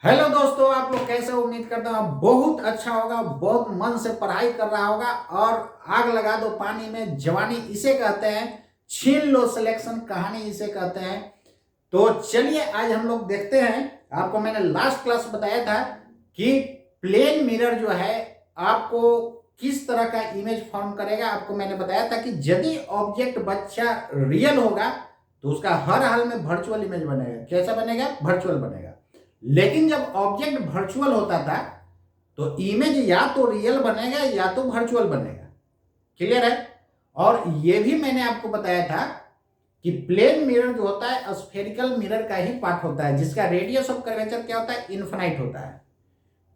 Hello दोस्तों, आप लोग कैसे हो? उम्मीद करता हूँ आप बहुत अच्छा होगा, बहुत मन से पढ़ाई कर रहा होगा। और आग लगा दो पानी में जवानी इसे कहते हैं, छीन लो सिलेक्शन कहानी इसे कहते हैं। तो चलिए आज हम लोग देखते हैं। आपको मैंने लास्ट क्लास बताया था कि प्लेन मिरर जो है आपको किस तरह का इमेज फॉर्म करेगा। आपको मैंने बताया था कि यदि ऑब्जेक्ट बच्चा रियल होगा तो उसका हर हाल में वर्चुअल इमेज बनेगा। कैसा बनेगा? वर्चुअल बनेगा। लेकिन जब ऑब्जेक्ट वर्चुअल होता था तो इमेज या तो रियल बनेगा या तो वर्चुअल बनेगा। क्लियर है? और यह भी मैंने आपको बताया था कि प्लेन मिरर जो होता है स्फेरिकल मिरर का ही पार्ट होता है, जिसका रेडियस ऑफ कर्वेचर क्या होता है? इनफाइनाइट होता है।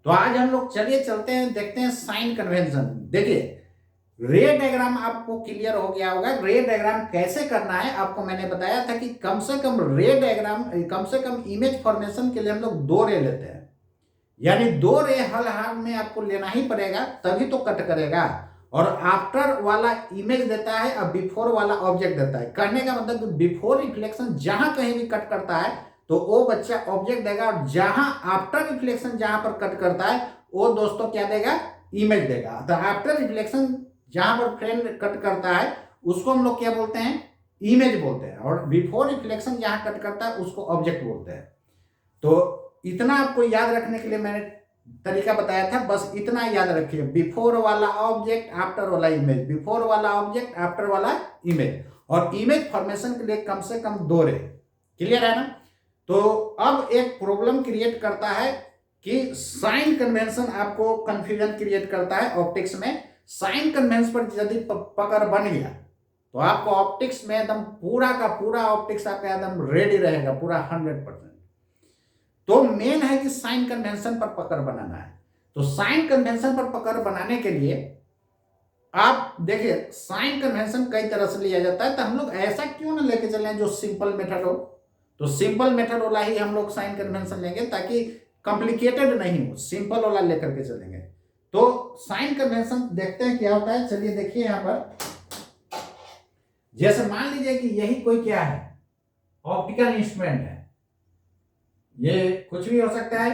तो आज हम लोग चलिए चलते हैं, देखते हैं साइन कन्वेंशन। देखिए, रे डायग्राम आपको क्लियर हो गया होगा। रे डायग्राम कैसे करना है आपको मैंने बताया था कि कम से कम रे डायग्राम, कम से कम इमेज फॉर्मेशन के लिए हम लोग 2 रे लेते हैं। यानी 2 रे हल हाल में आपको लेना ही पड़ेगा, तभी तो कट करेगा। और आफ्टर वाला इमेज देता है और बिफोर वाला ऑब्जेक्ट देता है। कहने का मतलब बिफोर रिफ्लेक्शन जहां कहीं भी कट करता है तो वो बच्चा ऑब्जेक्ट देगा, और जहां आफ्टर रिफ्लेक्शन जहां पर कट करता है वो दोस्तों क्या देगा? इमेज देगा। तो आफ्टर रिफ्लेक्शन जहां पर फ्रेम कट करता है उसको हम लोग क्या बोलते हैं? इमेज बोलते हैं। और बिफोर रिफ्लेक्शन जहां कट करता है उसको ऑब्जेक्ट बोलते हैं। तो इतना आपको याद रखने के लिए मैंने तरीका बताया था, बस इतना याद रखिए। बिफोर वाला ऑब्जेक्ट, आफ्टर वाला इमेज, बिफोर वाला ऑब्जेक्ट, आफ्टर वाला इमेज। और इमेज फॉर्मेशन के लिए कम से कम 2 रे। क्लियर है ना? तो अब एक प्रॉब्लम क्रिएट करता है कि साइन कन्वेंशन आपको कंफ्यूजन क्रिएट करता है ऑप्टिक्स में। साइन कन्वेंशन पर यदि पकड़ बन गया तो आपको ऑप्टिक्स में एकदम पूरा का पूरा ऑप्टिक्स आपका एकदम रेडी रहेगा, पूरा 100%। तो मेन है कि साइन कन्वेंशन पर पकड़ बनाना है। तो साइन कन्वेंशन पर पकड़ बनाने के लिए आप देखिए, साइन कन्वेंशन कई तरह से लिया जाता है। तो हम लोग ऐसा क्यों ना लेके चलें जो सिंपल मेथड हो। तो सिंपल मेथड वाला ही हम लोग साइन कन्वेंशन लेंगे, ताकि कॉम्प्लिकेटेड नहीं हो, सिंपल वाला लेकर के चलेंगे। तो साइन कन्वेंशन देखते हैं क्या होता है। चलिए देखिए, यहां पर जैसे मान लीजिए कि यही कोई क्या है? ऑप्टिकल इंस्ट्रूमेंट है। ये कुछ भी हो सकता है।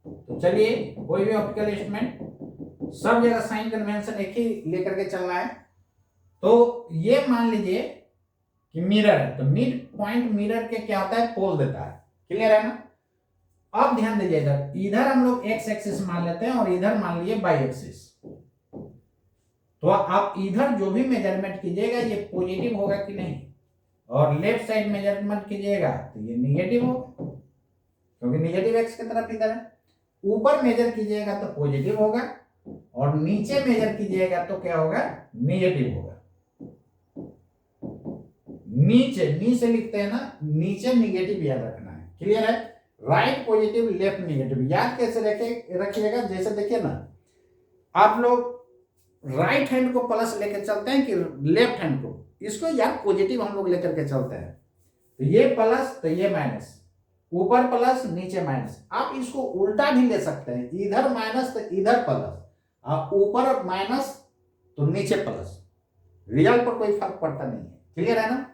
तो चलिए, कोई भी ऑप्टिकल इंस्ट्रूमेंट, सब जगह साइन कन्वेंशन एक ही लेकर के चलना है। तो ये मान लीजिए कि मिरर है, तो मिड पॉइंट मिरर के क्या होता है? पोल देता है। क्लियर है ना? अब ध्यान दीजिए, इधर इधर हम लोग एक्स एक्सिस मान लेते हैं और इधर मान लीजिए वाई एक्सिस। तो आप इधर जो भी मेजरमेंट कीजिएगा ये पॉजिटिव होगा कि नहीं, और लेफ्ट साइड मेजरमेंट कीजिएगा तो ये निगेटिव होगा, क्योंकि निगेटिव एक्स की तरफ इधर है। ऊपर मेजर कीजिएगा तो पॉजिटिव होगा, और नीचे मेजर कीजिएगा तो क्या होगा? निगेटिव होगा। नीचे नीचे लिखते हैं ना, नीचे निगेटिव याद रखना है। क्लियर है? Right positive, left negative. याद कैसे रखिएगा? जैसे देखिए ना, आप लोग राइट हैंड को प्लस लेकर चलते हैं कि लेफ्ट हैंड को? इसको यार पॉजिटिव हम लोग लेकर के चलते हैं। तो ये प्लस तो ये माइनस, ऊपर प्लस नीचे माइनस। आप इसको उल्टा भी ले सकते हैं, इधर माइनस तो इधर प्लस, और ऊपर माइनस तो नीचे प्लस। रिजल्ट पर कोई फर्क पड़ता नहीं है। क्लियर है ना?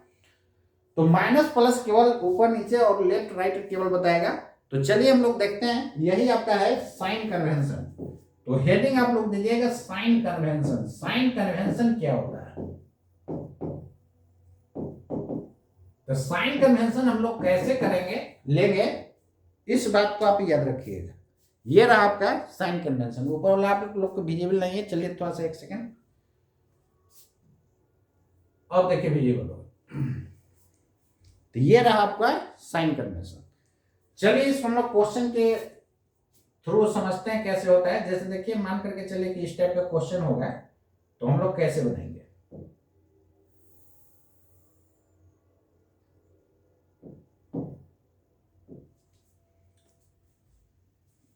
तो माइनस प्लस केवल ऊपर नीचे और लेफ्ट राइट केवल बताएगा। तो चलिए हम लोग देखते हैं, यही आपका है साइन कन्वेंशन। तो हेडिंग आप लोग दीजिएगा साइन कन्वेंशन। साइन कन्वेंशन क्या होता है? तो साइन कन्वेंशन हम लोग कैसे करेंगे, लेंगे, इस बात को आप याद रखिएगा। ये रहा आपका साइन कन्वेंशन। ऊपर वाला आप लोग को विजिबल नहीं है, चलिए थोड़ा सा एक सेकेंड, अब देखिए विजिबल हो। तो ये रहा आपका साइन कन्वेंशन। चलिए इसको हम लोग क्वेश्चन के थ्रू समझते हैं कैसे होता है। जैसे देखिए, मान करके चलिए कि इस टाइप का क्वेश्चन होगा तो हम लोग कैसे बनाएंगे।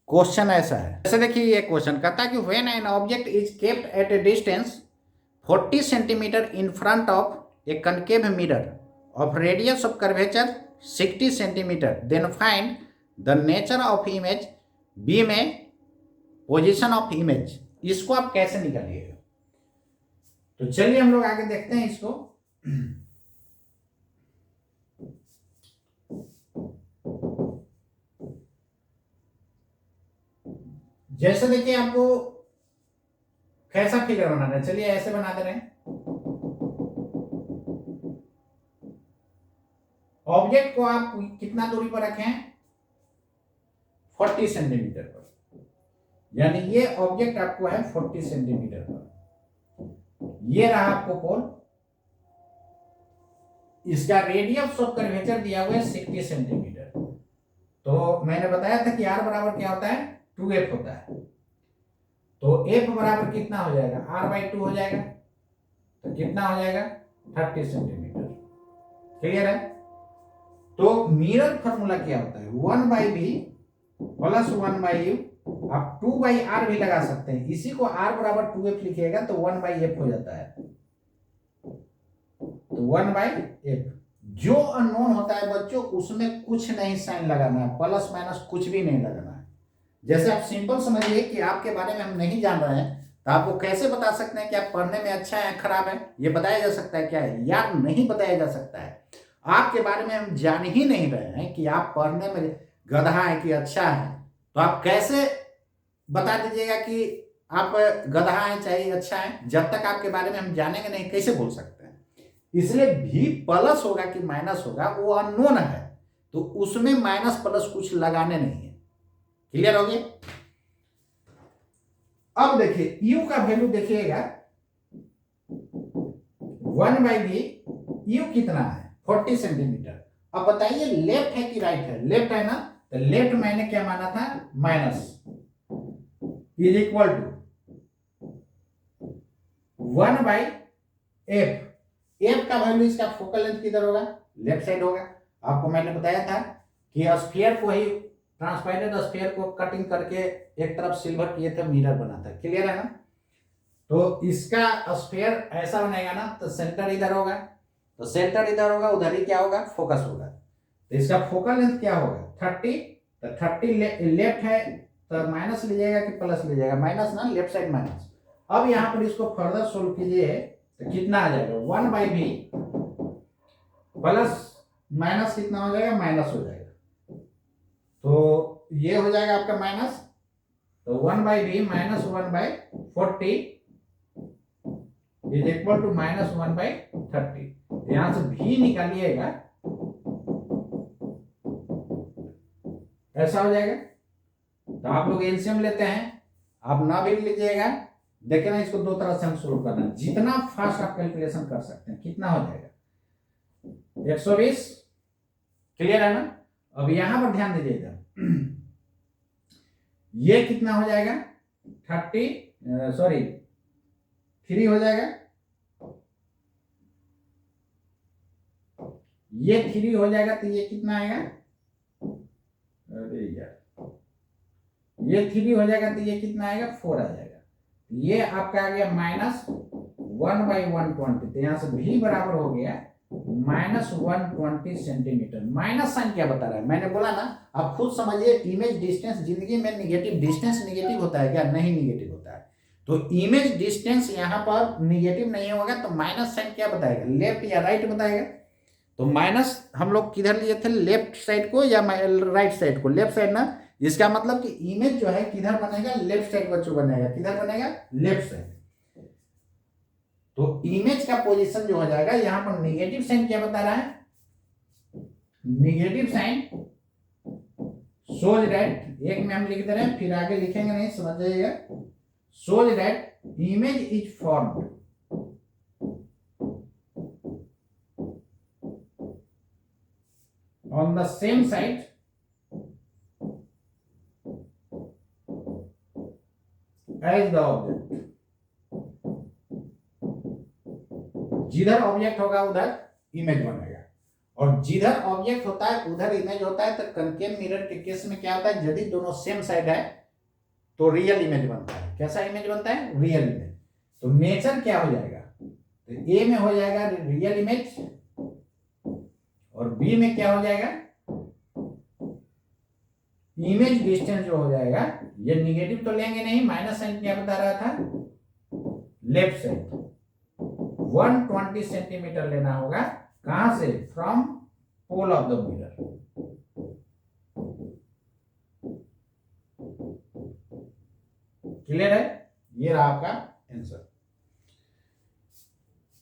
क्वेश्चन ऐसा है, जैसे देखिए ये क्वेश्चन कहता है कि when an object is kept at a distance 40 centimetre in front of a concave mirror of radius of curvature 60 centimetre, then find the nature of image बी में पोजीशन ऑफ इमेज। इसको आप कैसे निकालिएगा? तो चलिए हम लोग आगे देखते हैं इसको। जैसे देखिए आपको कैसा फिगर बनाना है, चलिए ऐसे बना दे रहे हैं। ऑब्जेक्ट को आप कितना दूरी पर रखें, 40 सेंटीमीटर पर, यानी ये ऑब्जेक्ट आपको है 40 सेंटीमीटर पर। ये रहा आपको पोल, इसका रेडियस ऑफ कर्वेचर दिया हुआ है 60 सेंटीमीटर। तो मैंने बताया था कि r बराबर क्या होता है, 2f होता है। तो f बराबर कितना हो जाएगा, r/2 हो जाएगा। तो कितना हो जाएगा, 30 सेंटीमीटर। क्लियर है। तो मिरर फॉर्मूला क्या होता है, 1/v प्लस 1/u, आप 2/r भी लगा सकते हैं। इसी को r बराबर 2f लिखिएगा तो 1/f हो जाता है। तो 1/f जो अननोन होता है बच्चों, उसमें कुछ नहीं साइन लगाना है, प्लस माइनस कुछ भी नहीं लगाना है। जैसे आप सिंपल समझिए कि आपके बारे में हम नहीं जान रहे हैं, तो आपको कैसे बता सकते हैं कि आप पढ़ने में अच्छा है खराब है, ये बताया जा सकता है क्या है, या नहीं बताया जा सकता है। आपके बारे में हम जान ही नहीं रहे हैं कि आप पढ़ने में गधा है कि अच्छा है, तो आप कैसे बता दीजिएगा कि आप गधा है चाहे अच्छा है। जब तक आपके बारे में हम जानेंगे नहीं, कैसे बोल सकते हैं। इसलिए भी प्लस होगा कि माइनस होगा, वो अननोन है, तो उसमें माइनस प्लस कुछ लगाने नहीं है। क्लियर हो गया। अब देखिए u का वैल्यू देखिएगा 1/v, u कितना है, 40 सेंटीमीटर। अब बताइए लेफ्ट है कि राइट है, लेफ्ट है ना, तो लेफ्ट मैंने क्या माना था, minus is equal to 1/f। f का वैल्यू इसका फोकल लेंथ किधर होगा, लेफ्ट साइड होगा। आपको मैंने बताया था कि स्फीयर को ही, ट्रांसपेरेंट स्फीयर को कटिंग करके एक तरफ सिल्वर किए थे, मिरर बना था। क्लियर है ना। तो इसका स्फीयर ऐसा बनेगा ना, तो सेंटर इधर होगा, तो सेंटर इधर होगा, उधर ही क्या होगा, फोकस होगा। तो इसका फोकल लेंथ क्या होगा, 30। तो 30 लेफ्ट है तो माइनस लीजिएगा कि प्लस लीजिएगा, माइनस ना, लेफ्ट साइड माइनस। अब यहां पर इसको फर्दर सोल्व कीजिए तो कितना आ जाएगा, 1/v प्लस माइनस कितना हो जाएगा, माइनस हो जाएगा। तो ये हो जाएगा आपका माइनस, तो 1/v minus 1/40 is equal to minus 1/30। यहां से v निकालिएगा, ऐसा हो जाएगा। तो आप लोग एलसीएम लेते हैं, आप ना भी लीजिएगा, देखिए ना, इसको दो तरह से हम सोल्व करना है, जितना फास्ट आप कैलकुलेशन कर सकते हैं। कितना हो जाएगा, 120। क्लियर है ना। अब यहां पर ध्यान दीजिएगा, ये कितना हो जाएगा, 3 हो जाएगा, ये 3 हो जाएगा, तो ये कितना आएगा, अरे यार, ये 3 हो जाएगा तो ये कितना आएगा, 4 आ जाएगा। ये आपका आ गया माइनस 1/120। तो यहां से v बराबर हो गया माइनस 120 सेंटीमीटर। माइनस साइन क्या बता रहा है, मैंने बोला ना, आप खुद समझिए। इमेज डिस्टेंस, जिंदगी में निगेटिव डिस्टेंस निगेटिव होता है क्या, नहीं निगेटिव होता है। तो इमेज डिस्टेंस यहां पर निगेटिव नहीं होगा, तो माइनस साइन क्या बताएगा, लेफ्ट या राइट बताएगा। तो माइनस हम लोग किधर लिए थे, लेफ्ट साइड को या राइट साइड को, लेफ्ट साइड ना। इसका मतलब कि इमेज जो है किधर बनेगा, लेफ्ट साइड बच्चों बनेगा, किधर बनेगा, लेफ्ट साइड। तो इमेज का पोजीशन जो हो जाएगा, यहां पर नेगेटिव साइन क्या बता रहा है, नेगेटिव साइन शोज दैट, एक में हम लिख दे रहे हैं, फिर आगे लिखेंगे नहीं, समझ जाइएगा। Shows that image is formed on the same side as the object। जिधर ऑब्जेक्ट होगा उधर इमेज बनेगा, और जिधर ऑब्जेक्ट होता है उधर इमेज होता है। तो कनकेव मिरर के केस में क्या होता है, यदि दोनों सेम साइड है तो रियल इमेज बनता है। कैसा इमेज बनता है, रियल इमेज। तो नेचर क्या हो जाएगा, तो ए में हो जाएगा रियल इमेज, और बी में क्या हो जाएगा, इमेज डिस्टेंस जो हो जाएगा, ये निगेटिव तो लेंगे नहीं, माइनस साइन क्या बता रहा था, लेफ्ट साइड 120 सेंटीमीटर लेना होगा। कहां से, from pole of the mirror. Clear है? ये रहा आपका आंसर।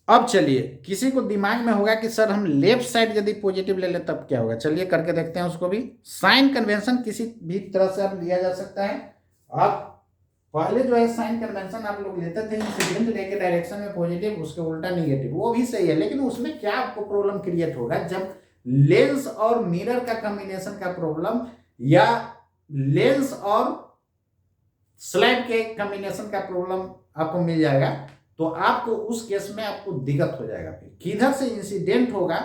अब चलिए, किसी को दिमाग में होगा कि सर हम लेफ्ट साइड यदि पॉजिटिव ले ले तब क्या होगा। चलिए करके देखते हैं उसको भी। साइन कन्वेंशन किसी भी तरह से आप लिया जा सकता है। आप पहले जो है साइन कन्वेंशन आप लोग लेते थे इंसिडेंट रे के डायरेक्शन में पॉजिटिव, उसके उल्टा निगेटिव, वो भी सही है, लेकिन उसमें क्या आपको प्रॉब्लम क्रिएट होगा जब लेंस और मिरर का कॉम्बिनेशन का प्रॉब्लम या लेंस और स्लैब के कॉम्बिनेशन का प्रॉब्लम आपको मिल जाएगा, तो आपको उस केस में आपको दिक्कत हो जाएगा। फिर किधर से इंसिडेंट होगा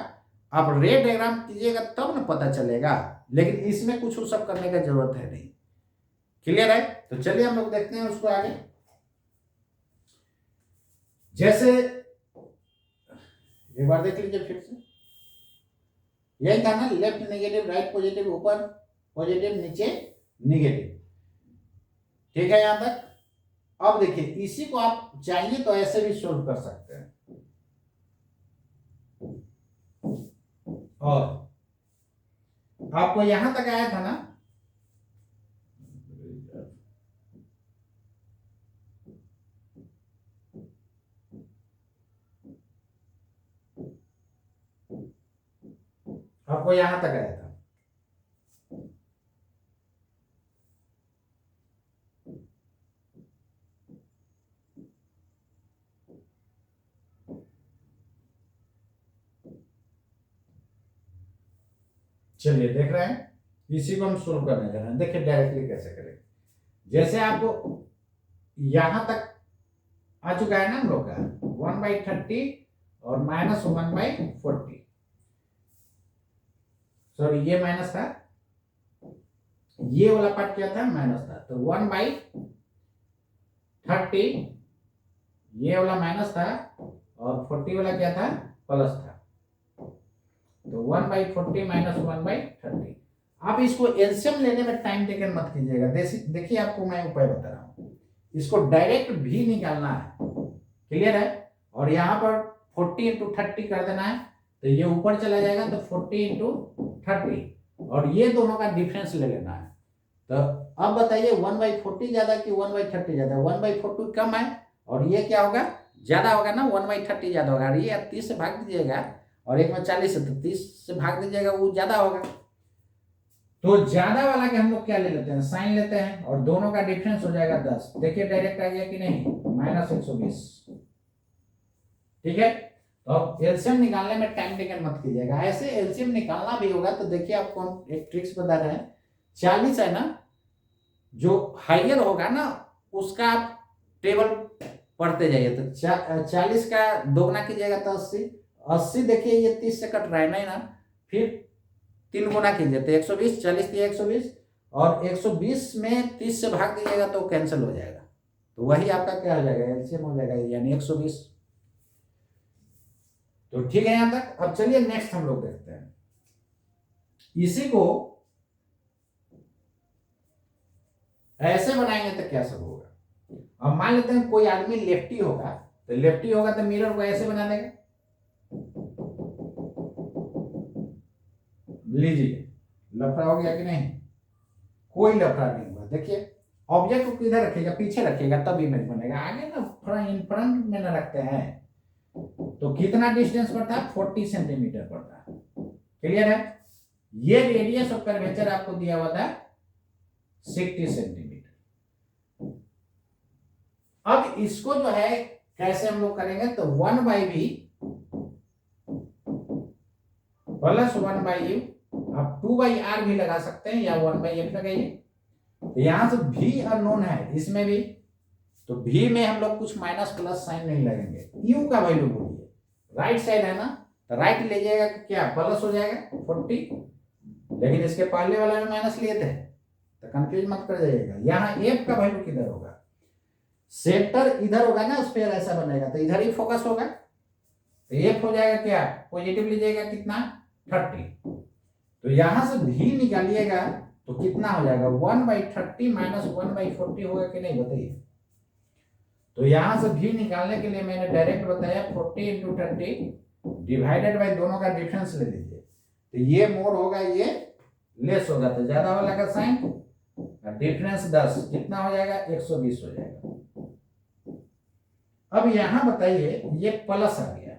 आप रे डायग्राम कीजिएगा तब ना पता चलेगा, लेकिन इसमें कुछ सब करने का जरूरत है नहीं। क्लियर है? तो चलिए हम लोग देखते हैं उसको आगे। जैसे एक बार देख लीजिए फिर से, यही था ना, लेफ्ट नेगेटिव राइट पॉजिटिव, ऊपर पॉजिटिव नीचे नेगेटिव। ठीक है यहां तक? अब देखिए, इसी को आप चाहिए तो ऐसे भी सोल्व कर सकते हैं। और आपको यहां तक आया था ना, आपको यहां तक आया था। चलिए देख रहे हैं, इसी को हम सोल्व करने जा रहे हैं। देखिए डायरेक्टली कैसे करेंगे। जैसे आपको यहां तक आ चुका है ना हम लोग का 1/30 और -1/40, सॉरी ये माइनस था, ये वाला पार्ट क्या था, माइनस था, तो 1/30 ये वाला माइनस था और 40 वाला क्या था, प्लस था। तो 1/40 - 1/30। आप इसको एलसीएम लेने में टाइम टेकन मत कीजिएगा। देखिए आपको मैं उपाय बता रहा हूं, इसको डायरेक्ट भी निकालना है। क्लियर है? और यहाँ पर 40 × 30 कर देना है, तो ये ऊपर चला जाएगा, तो 40 × 30 और ये दोनों का डिफरेंस ले लेना है। तो अब बताइए 1/40 ज्यादा कि 1/30 ज्यादा? 1/40 कम है और ये क्या होगा, ज्यादा होगा ना, 1/30 ज्यादा होगा। और ये 30 से भाग दीजिएगा और एक में 40 है, तो 30 से भाग दीजिएगा, वो ज्यादा होगा। तो ज्यादा वाला के हम लोग क्या ले लेते हैं, साइन लेते हैं, और दोनों का डिफरेंस हो जाएगा 10। देखिए डायरेक्ट आ गया कि नहीं, -120। ठीक है? तो अब एलसीएम निकालने में टाइम टेकन मत कीजिएगा। ऐसे एलसीएम निकालना भी होगा तो देखिए आपको हम एक ट्रिक्स बता रहे हैं। 40 है ना, जो हाइयर होगा ना उसका आप टेबल पढ़ते जाइए, तो 40 का दोगुना कीजिएगा तो 80। 80 देखिए ये 30 से कट रहा है नहीं ना, फिर 3 गुना कीजिए तो 120, 40 दिया 120, और 120 में 30 से भाग दीजिएगा तो कैंसिल हो जाएगा, तो वही आपका क्या हो जाएगा, एलसीएम हो जाएगा, यानी 120। तो ठीक है यहां तक। अब चलिए नेक्स्ट हम लोग देखते हैं। इसी को ऐसे बनाएंगे तो क्या सब होगा। अब मान लेते हैं कोई आदमी लेफ्टी होगा, तो लेफ्टी होगा तो मिरर को ऐसे बना देगा। लीजिए, लफड़ा हो गया कि नहीं? कोई लफड़ा नहीं हुआ। देखिए ऑब्जेक्ट को किधर रखेगा, पीछे रखेगा तब इमेज बनेगा, आगे ना इन फ्रंट में ना रखते हैं। तो कितना डिस्टेंस पड़ता है, 40 सेंटीमीटर पड़ता है। क्लियर है? ये रेडियस ऑफ कर्वेचर आपको दिया हुआ था 60 सेंटीमीटर। अब इसको जो है कैसे हम लोग करेंगे, तो 1/v प्लस 1/u, आप 2/r भी लगा सकते हैं या 1/f लगाइए। तो यहां से v अननोन है इसमें भी, तो v में हम लोग कुछ माइनस प्लस साइन नहीं लगेंगे। u का वैल्यू बोलिए, राइट साइड है ना, तो राइट लीजिएगा क्या प्लस हो जाएगा 40, लेकिन इसके पहले वाला में माइनस लिए थे, तो कंफ्यूज मत कर जाइएगा। यहाँ f का वैल्यू किधर होगा, सेंटर इधर होगा ना, स्फीयर ऐसा बनेगा तो इधर ही फोकस होगा, तो f हो जाएगा क्या, पॉजिटिव लीजिएगा कितना 30। तो यहां से v निकालिएगा तो कितना हो जाएगा 1/30 - 1/40 होगा कि नहीं बताइए। तो यहां से v निकालने के लिए मैंने डायरेक्ट बताया 40 × 30 डिवाइडेड बाय दोनों का डिफरेंस ले लीजिए, तो ये मोर होगा ये लेस होगा, तो ज्यादा वाला का साइन डिफरेंस 10 कितना हो जाएगा, 120 हो जाएगा। अब यहां बताइए ये प्लस आ गया,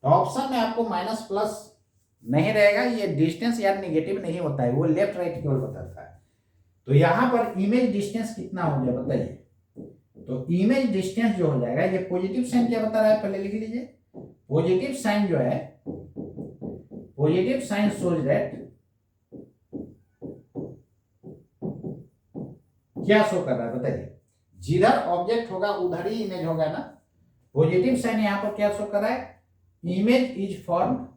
तो ऑप्शन में आपको माइनस प्लस नहीं रहेगा, ये डिस्टेंस यार नेगेटिव नहीं होता है, वो लेफ्ट राइट केवल बताता है। तो यहां पर इमेज डिस्टेंस कितना हो गया बताइए, तो इमेज डिस्टेंस जो हो जाएगा, ये पॉजिटिव साइन क्या बता रहा है पहले लिख लीजिए। पॉजिटिव साइन जो है, पॉजिटिव साइन शोज दैट, क्या शो कर रहा है बताइए, जिधर ऑब्जेक्ट होगा उधर ही इमेज होगा ना। पॉजिटिव साइन यहां पर क्या शो कर रहा है, image is formed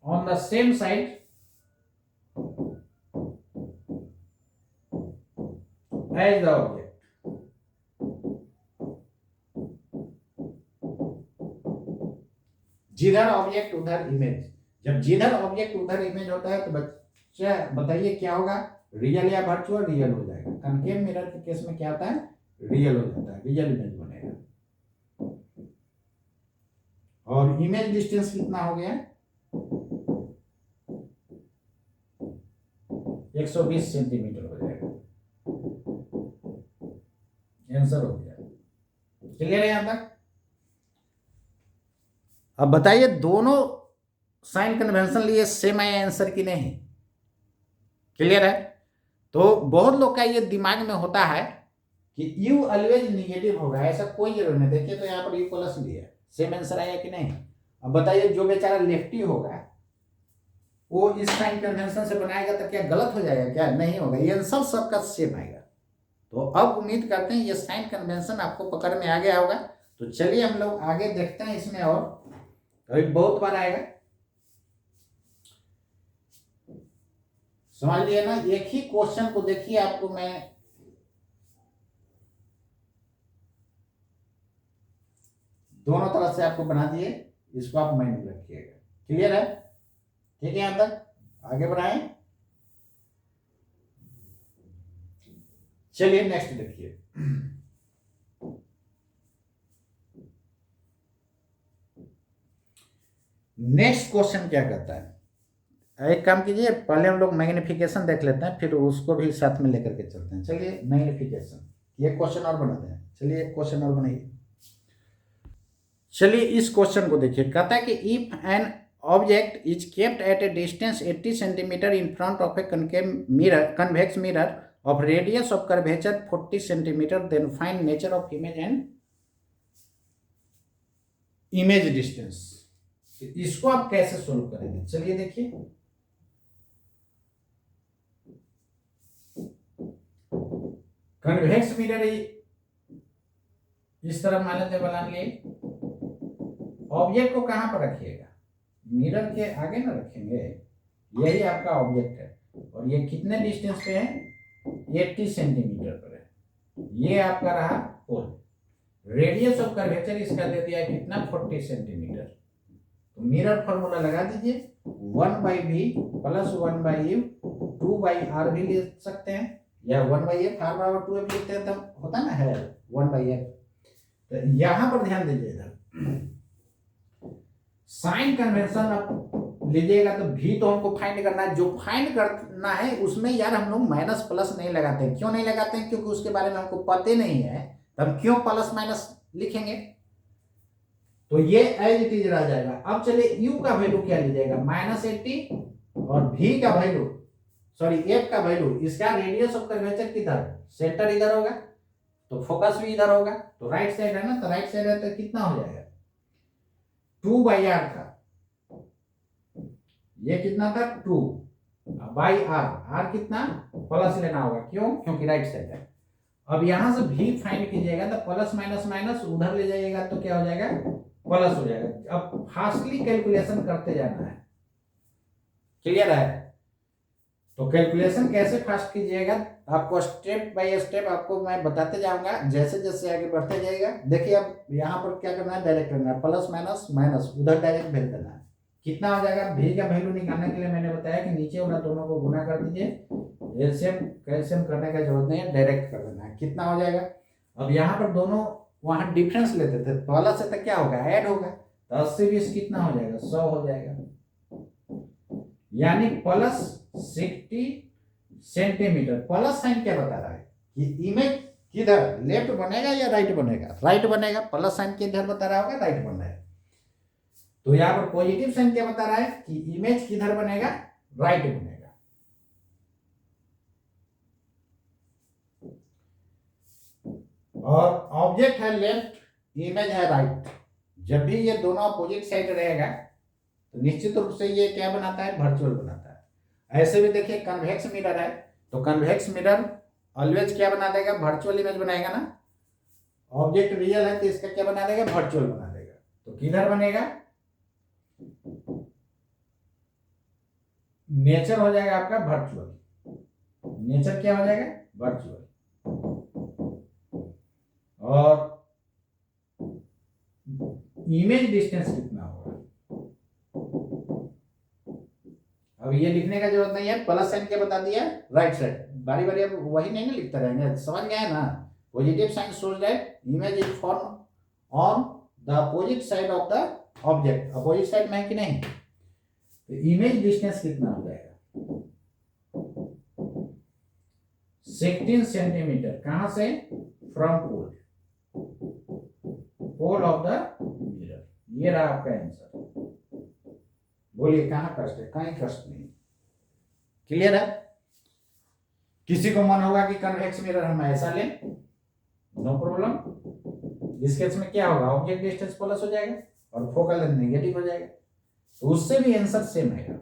on the same side as the object। जिधर ऑब्जेक्ट उधर इमेज, जब जिधर ऑब्जेक्ट उधर इमेज होता है तो बच्चा बताइए क्या होगा, रियल या वर्चुअल, रियल हो जाएगा। कनकेव मिरर के केस में क्या होता है, रियल हो जाता है, रियल इमेज बनेगा। और इमेज डिस्टेंस कितना हो गया, 120 सेंटीमीटर हो जाएगा, आंसर हो गया। क्लियर है यहां तक। अब बताइए दोनों साइन कन्वेंशन लिए सेम है आंसर की नहीं, क्लियर है। तो बहुत लोग का ये दिमाग में होता है कि यू ऑलवेज निगेटिव होगा, ऐसा कोई जरूर नहीं। देखिए तो यहाँ पर यू प्लस लिया, सेम आंसर आया कि नहीं। अब बताइए जो बेचारा लेफ्टी होगा वो इस साइन कन्वेंशन से बनाएगा तो क्या गलत हो जाएगा, क्या नहीं होगा, ये आंसर सबका सेम आएगा। तो अब उम्मीद करते हैं ये साइन कन्वेंशन आपको पकड़ में आ गया होगा। तो चलिए हम लोग आगे देखते हैं इसमें, और अभी बहुत बार आएगा, समझ लिए ना। एक ही क्वेश्चन को देखिए, आपको मैं दोनों तरफ से आपको बना दिए, इसको आप माइंड में रखिएगा। क्लियर है, ठीक है। यहां तक आगे बढ़ाएं, चलिए नेक्स्ट देखिए। नेक्स्ट क्वेश्चन क्या कहता है, एक काम कीजिए, पहले हम लोग मैग्निफिकेशन देख लेते हैं, फिर उसको भी साथ में लेकर के चलते हैं। चलिए मैग्निफिकेशन, ये क्वेश्चन और बनाते हैं। चलिए एक क्वेश्चन और बनाइए। चलिए इस क्वेश्चन को देखिए, कहता है कि if N object is kept at a distance 80 centimetre in front of a convex mirror of radius of curvature 40 centimeter, then find nature of image and image distance। इसको आप कैसे सोल्व करेंगे, चलिए देखिए। कन्वेक्स मिरर इस तरह मान लेते बना लिए, ऑब्जेक्ट को कहां पर रखिएगा, मिरर के आगे ना रखेंगे, यही आपका ऑब्जेक्ट है, और ये कितने डिस्टेंस पे है, 80 सेंटीमीटर पर है। ये आपका रहा पोल, रेडियस ऑफ कर्वेचर इसका दे दिया है कितना, 40 सेंटीमीटर। तो मिरर फॉर्मूला लगा दीजिए, 1/v प्लस 1/u 2/r भी ले सकते हैं, या 1/f r बराबर 2f लिखते हैं तब होता ना है 1/f। तो यहां पर ध्यान दीजिए, इधर साइन कन्वेंशन आप लीजिएगा तो भी तो हमको फाइंड करना है, जो फाइंड करना है उसमें यार हम लोग माइनस प्लस नहीं लगाते हैं। क्यों नहीं लगाते हैं, क्योंकि उसके बारे में हमको पता नहीं है, तो हम क्यों प्लस माइनस लिखेंगे। तो ये एज इट इज रह जाएगा। अब चलिए u का वैल्यू क्या लीजिएगा, -80, और v का वैल्यू, सॉरी f का वैल्यू, इसका रेडियस ऑफ कर्वेचर किधर, सेंटर इधर होगा, तो फोकस भी इधर होगा, तो राइट साइड है ना, तो राइट साइड है तो कितना हो जाएगा, 2/r था, ये कितना था 2/r, r कितना प्लस लेना होगा, क्यों, क्योंकि राइट साइड है। अब यहां से भी फाइंड कीजिएगा तो प्लस माइनस माइनस उधर ले जाइएगा तो क्या हो जाएगा, प्लस हो जाएगा। अब फास्टली कैलकुलेशन करते जाना है, क्लियर है। तो कैलकुलेशन कैसे फास्ट कीजिएगा, आपको स्टेप बाय स्टेप आपको मैं बताते जाऊंगा, जैसे जैसे आगे बढ़ते जाएगा। देखिए अब यहाँ पर क्या करना है, डायरेक्ट करना है, प्लस माइनस माइनस उधर डायरेक्ट भेज देना है। कितना हो जाएगा, भी का वैल्यू निकालने के लिए मैंने बताया कि नीचे वाला दोनों को गुना कर दीजिए, एलसीएम कैल्शियम करने का जरूरत नहीं है, डायरेक्ट कर देना है। कितना हो जाएगा, अब यहाँ पर दोनों वहां डिफरेंस लेते थे, पहला से तो क्या होगा, ऐड होगा, तो 80 20 कितना हो जाएगा, 100 हो जाएगा, यानी प्लस 60 सेंटीमीटर। प्लस साइन क्या बता रहा है कि इमेज किधर, लेफ्ट बनेगा या राइट बनेगा, राइट बनेगा। प्लस साइन किधर बता रहा होगा, राइट बन रहा है। तो यहाँ पर पॉजिटिव साइन क्या बता रहा है कि इमेज किधर बनेगा, राइट बनेगा। और ऑब्जेक्ट है लेफ्ट, इमेज है राइट। जब भी ये दोनों अपोजिट साइड रहेगा तो निश्चित रूप से ये क्या बनाता है, वर्चुअल बनाता है। ऐसे भी देखिए कन्वेक्स मिरर है, तो कन्वेक्स मिरर ऑलवेज क्या बना देगा, वर्चुअल इमेज बनाएगा ना। ऑब्जेक्ट रियल है तो इसका क्या बना देगा, वर्चुअल बना देगा। तो किधर बनेगा, नेचर हो जाएगा आपका वर्चुअल। नेचर क्या हो जाएगा, वर्चुअल। और इमेज डिस्टेंस कितना होगा, अब ये लिखने का जरूरत नहीं है, प्लस साइन क्या बता दिया, राइट साइड। बारी बारी अब वही नहीं ना लिखते रहेंगे, समझ गए ना। Positive sign shows that image is form on the opposite side of the object. Opposite side में है कि नहीं, तो इमेज डिस्टेंस कितना हो जाएगा, 16 सेंटीमीटर। कहां से, from pole, pole of the mirror. ये रहा आपका आंसर। बोलिए कहां कष्ट है, कहीं कष्ट नहीं। क्लियर है। किसी को मन होगा कि कन्वेक्स मिरर हम ऐसा लें, नो प्रॉब्लम। इस केस में क्या होगा, ऑब्जेक्ट डिस्टेंस प्लस हो जाएगा और फोकल लेंथ नेगेटिव हो जाएगा, तो उससे भी आंसर सेम आएगा,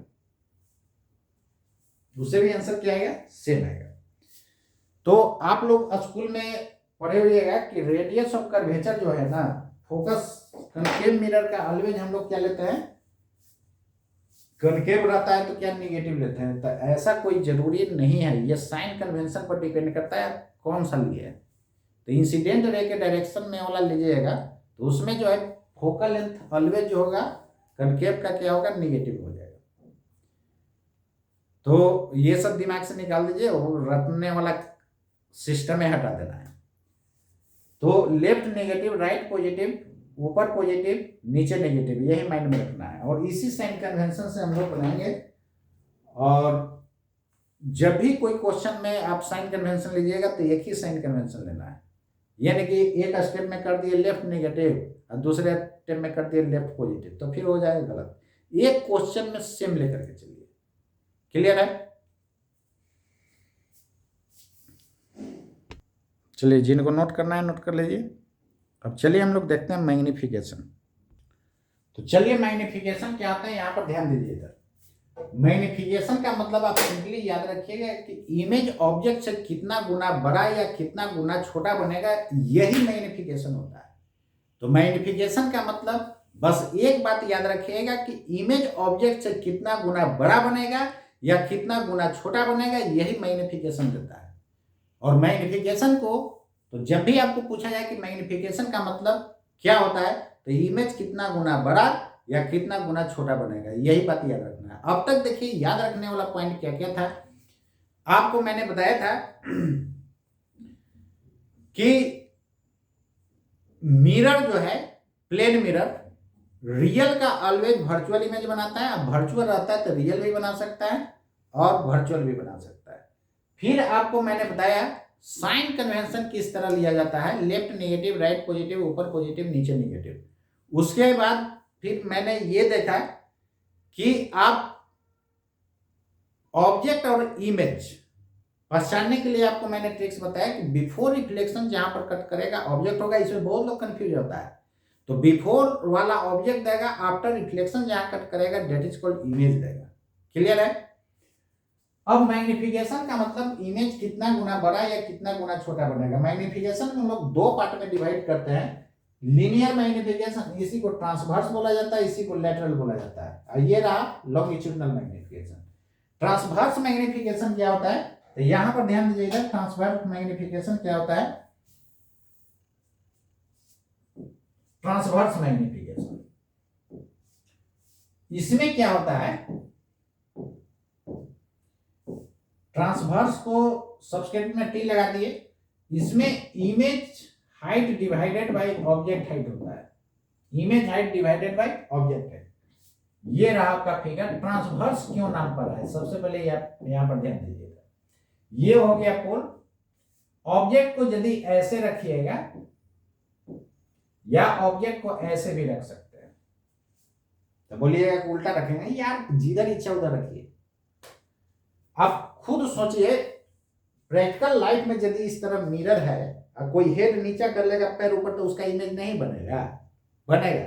उससे भी आंसर क्या आएगा, सेम आएगा। तो आप लोग स्कूल में पढ़े हुएगा कि रेडियस ऑफ कर्वेचर जो है ना, फोकस कनकेव मिरर का ऑलवेज हम लोग क्या लेते हैं, कनकेव रहता है तो क्या निगेटिव लेते हैं। तो ऐसा कोई जरूरी नहीं है, ये साइन कन्वेंशन पर डिपेंड करता है कौन सा लिए। तो इंसिडेंट रे के डायरेक्शन में वाला लीजिएगा तो उसमें जो है फोकल लेंथ ऑलवेज जो होगा कनकेव का क्या होगा, निगेटिव हो जाएगा। तो ये सब दिमाग से निकाल दीजिए, और रटने वाला सिस्टम में हटा देना है। तो लेफ्ट नेगेटिव, राइट पॉजिटिव, ऊपर पॉजिटिव, नीचे नेगेटिव, यही माइंड में रखना है। और इसी साइन कन्वेंशन से हम लोग बनाएंगे। और जब भी कोई क्वेश्चन में आप साइन कन्वेंशन लीजिएगा तो एक ही साइन कन्वेंशन लेना है, यानी कि एक स्टेप में कर दिए लेफ्ट नेगेटिव और दूसरे स्टेप में कर दिए लेफ्ट पॉजिटिव, तो फिर हो जाएगा गलत। एक क्वेश्चन में सेम लेकर के चलिए। क्लियर है। चलिए, जिनको नोट करना है नोट कर लीजिए। अब चलिए हम लोग देखते हैं मैग्निफिकेशन। तो चलिए, मैग्निफिकेशन क्या होता है यहाँ पर ध्यान दीजिए। इधर मैग्निफिकेशन का मतलब आप सिंपली याद रखिएगा कि इमेज ऑब्जेक्ट से कितना गुना बड़ा या कितना गुना छोटा बनेगा, यही मैग्निफिकेशन होता है। तो मैग्निफिकेशन का मतलब बस एक बात याद रखिएगा कि इमेज ऑब्जेक्ट से कितना गुना बड़ा बनेगा या कितना गुना छोटा बनेगा, यही मैग्निफिकेशन देता है। और मैग्निफिकेशन को तो जब भी आपको पूछा जाए कि मैग्निफिकेशन का मतलब क्या होता है, तो इमेज कितना गुना बड़ा या कितना गुना छोटा बनेगा, यही बात याद रखना है। अब तक देखिए याद रखने वाला पॉइंट क्या क्या था, आपको मैंने बताया था कि मिरर जो है, प्लेन मिरर, रियल का ऑलवेज वर्चुअल इमेज बनाता है। अब वर्चुअल रहता है तो रियल भी बना सकता है और वर्चुअल भी बना सकता है। फिर आपको मैंने बताया साइन कन्वेंशन किस तरह लिया जाता है, लेफ्ट नेगेटिव, राइट पॉजिटिव, ऊपर पॉजिटिव, नीचे नेगेटिव। उसके बाद फिर मैंने ये देखा कि आप ऑब्जेक्ट और इमेज पहचानने के लिए आपको मैंने ट्रिक्स बताया कि बिफोर रिफ्लेक्शन जहां पर कट करेगा ऑब्जेक्ट होगा, इसमें बहुत लोग कंफ्यूज होता है। तो बिफोर वाला ऑब्जेक्ट देगा, आफ्टर रिफ्लेक्शन जहां कट करेगा डेट इज कॉल्ड इमेज देगा। क्लियर है। अब मैग्निफिकेशन का मतलब इमेज कितना गुना बड़ा या कितना गुना छोटा बनेगा। मैग्निफिकेशन को हम लोग दो पार्ट में डिवाइड करते हैं। लीनियर मैग्निफिकेशन, इसी को ट्रांसवर्स बोला जाता है, इसी को लैटरल बोला जाता है। और ये रहा लॉन्गिट्यूडिनल मैग्निफिकेशन। ट्रांसवर्स मैग्निफिकेशन क्या होता है, तो यहां पर ध्यान दीजिएगा। ट्रांसवर्स मैग्निफिकेशन क्या होता है, ट्रांसवर्स मैग्निफिकेशन, इसमें क्या होता है, ट्रांसवर्स को सब्सक्रिप्ट में टी लगा दिए, इसमें image height divided by object height होता है। Image height divided by object height. ये रहा आपका फिगर। ट्रांसवर्स क्यों नाम पड़ा है, सबसे पहले यहां पर ध्यान दीजिएगा। ये हो गया पोल। ऑब्जेक्ट को यदि ऐसे रखिएगा या ऑब्जेक्ट को ऐसे भी रख सकते हैं, तो बोलिएगा उल्टा रखेंगे यार, जिधर इच्छा उधर रखिए। आप खुद सोचिए, प्रैक्टिकल लाइफ में यदि इस तरह मिरर है और कोई हेड नीचा कर लेगा पैर ऊपर, तो उसका इमेज नहीं बनेगा, बनेगा।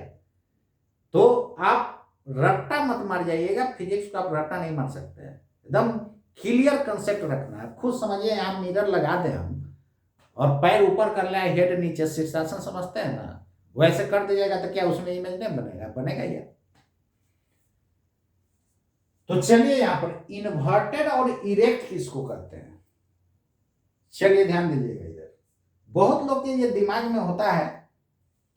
तो आप रट्टा मत मार जाइएगा, फिजिक्स को आप रट्टा नहीं मार सकते हैं। एकदम क्लियर कंसेप्ट रखना है। खुद समझिए, यहाँ मिरर लगा दें हम और पैर ऊपर कर ले, हेड नीचे, शीर्षासन समझते हैं ना, वैसे कर दीजिएगा तो क्या उसमें इमेज नहीं बनेगा? बनेगा यार। तो चलिए यहां पर इन्वर्टेड और इरेक्ट किसको कहते हैं, चलिए ध्यान दीजिएगा। इधर बहुत लोग के ये दिमाग में होता है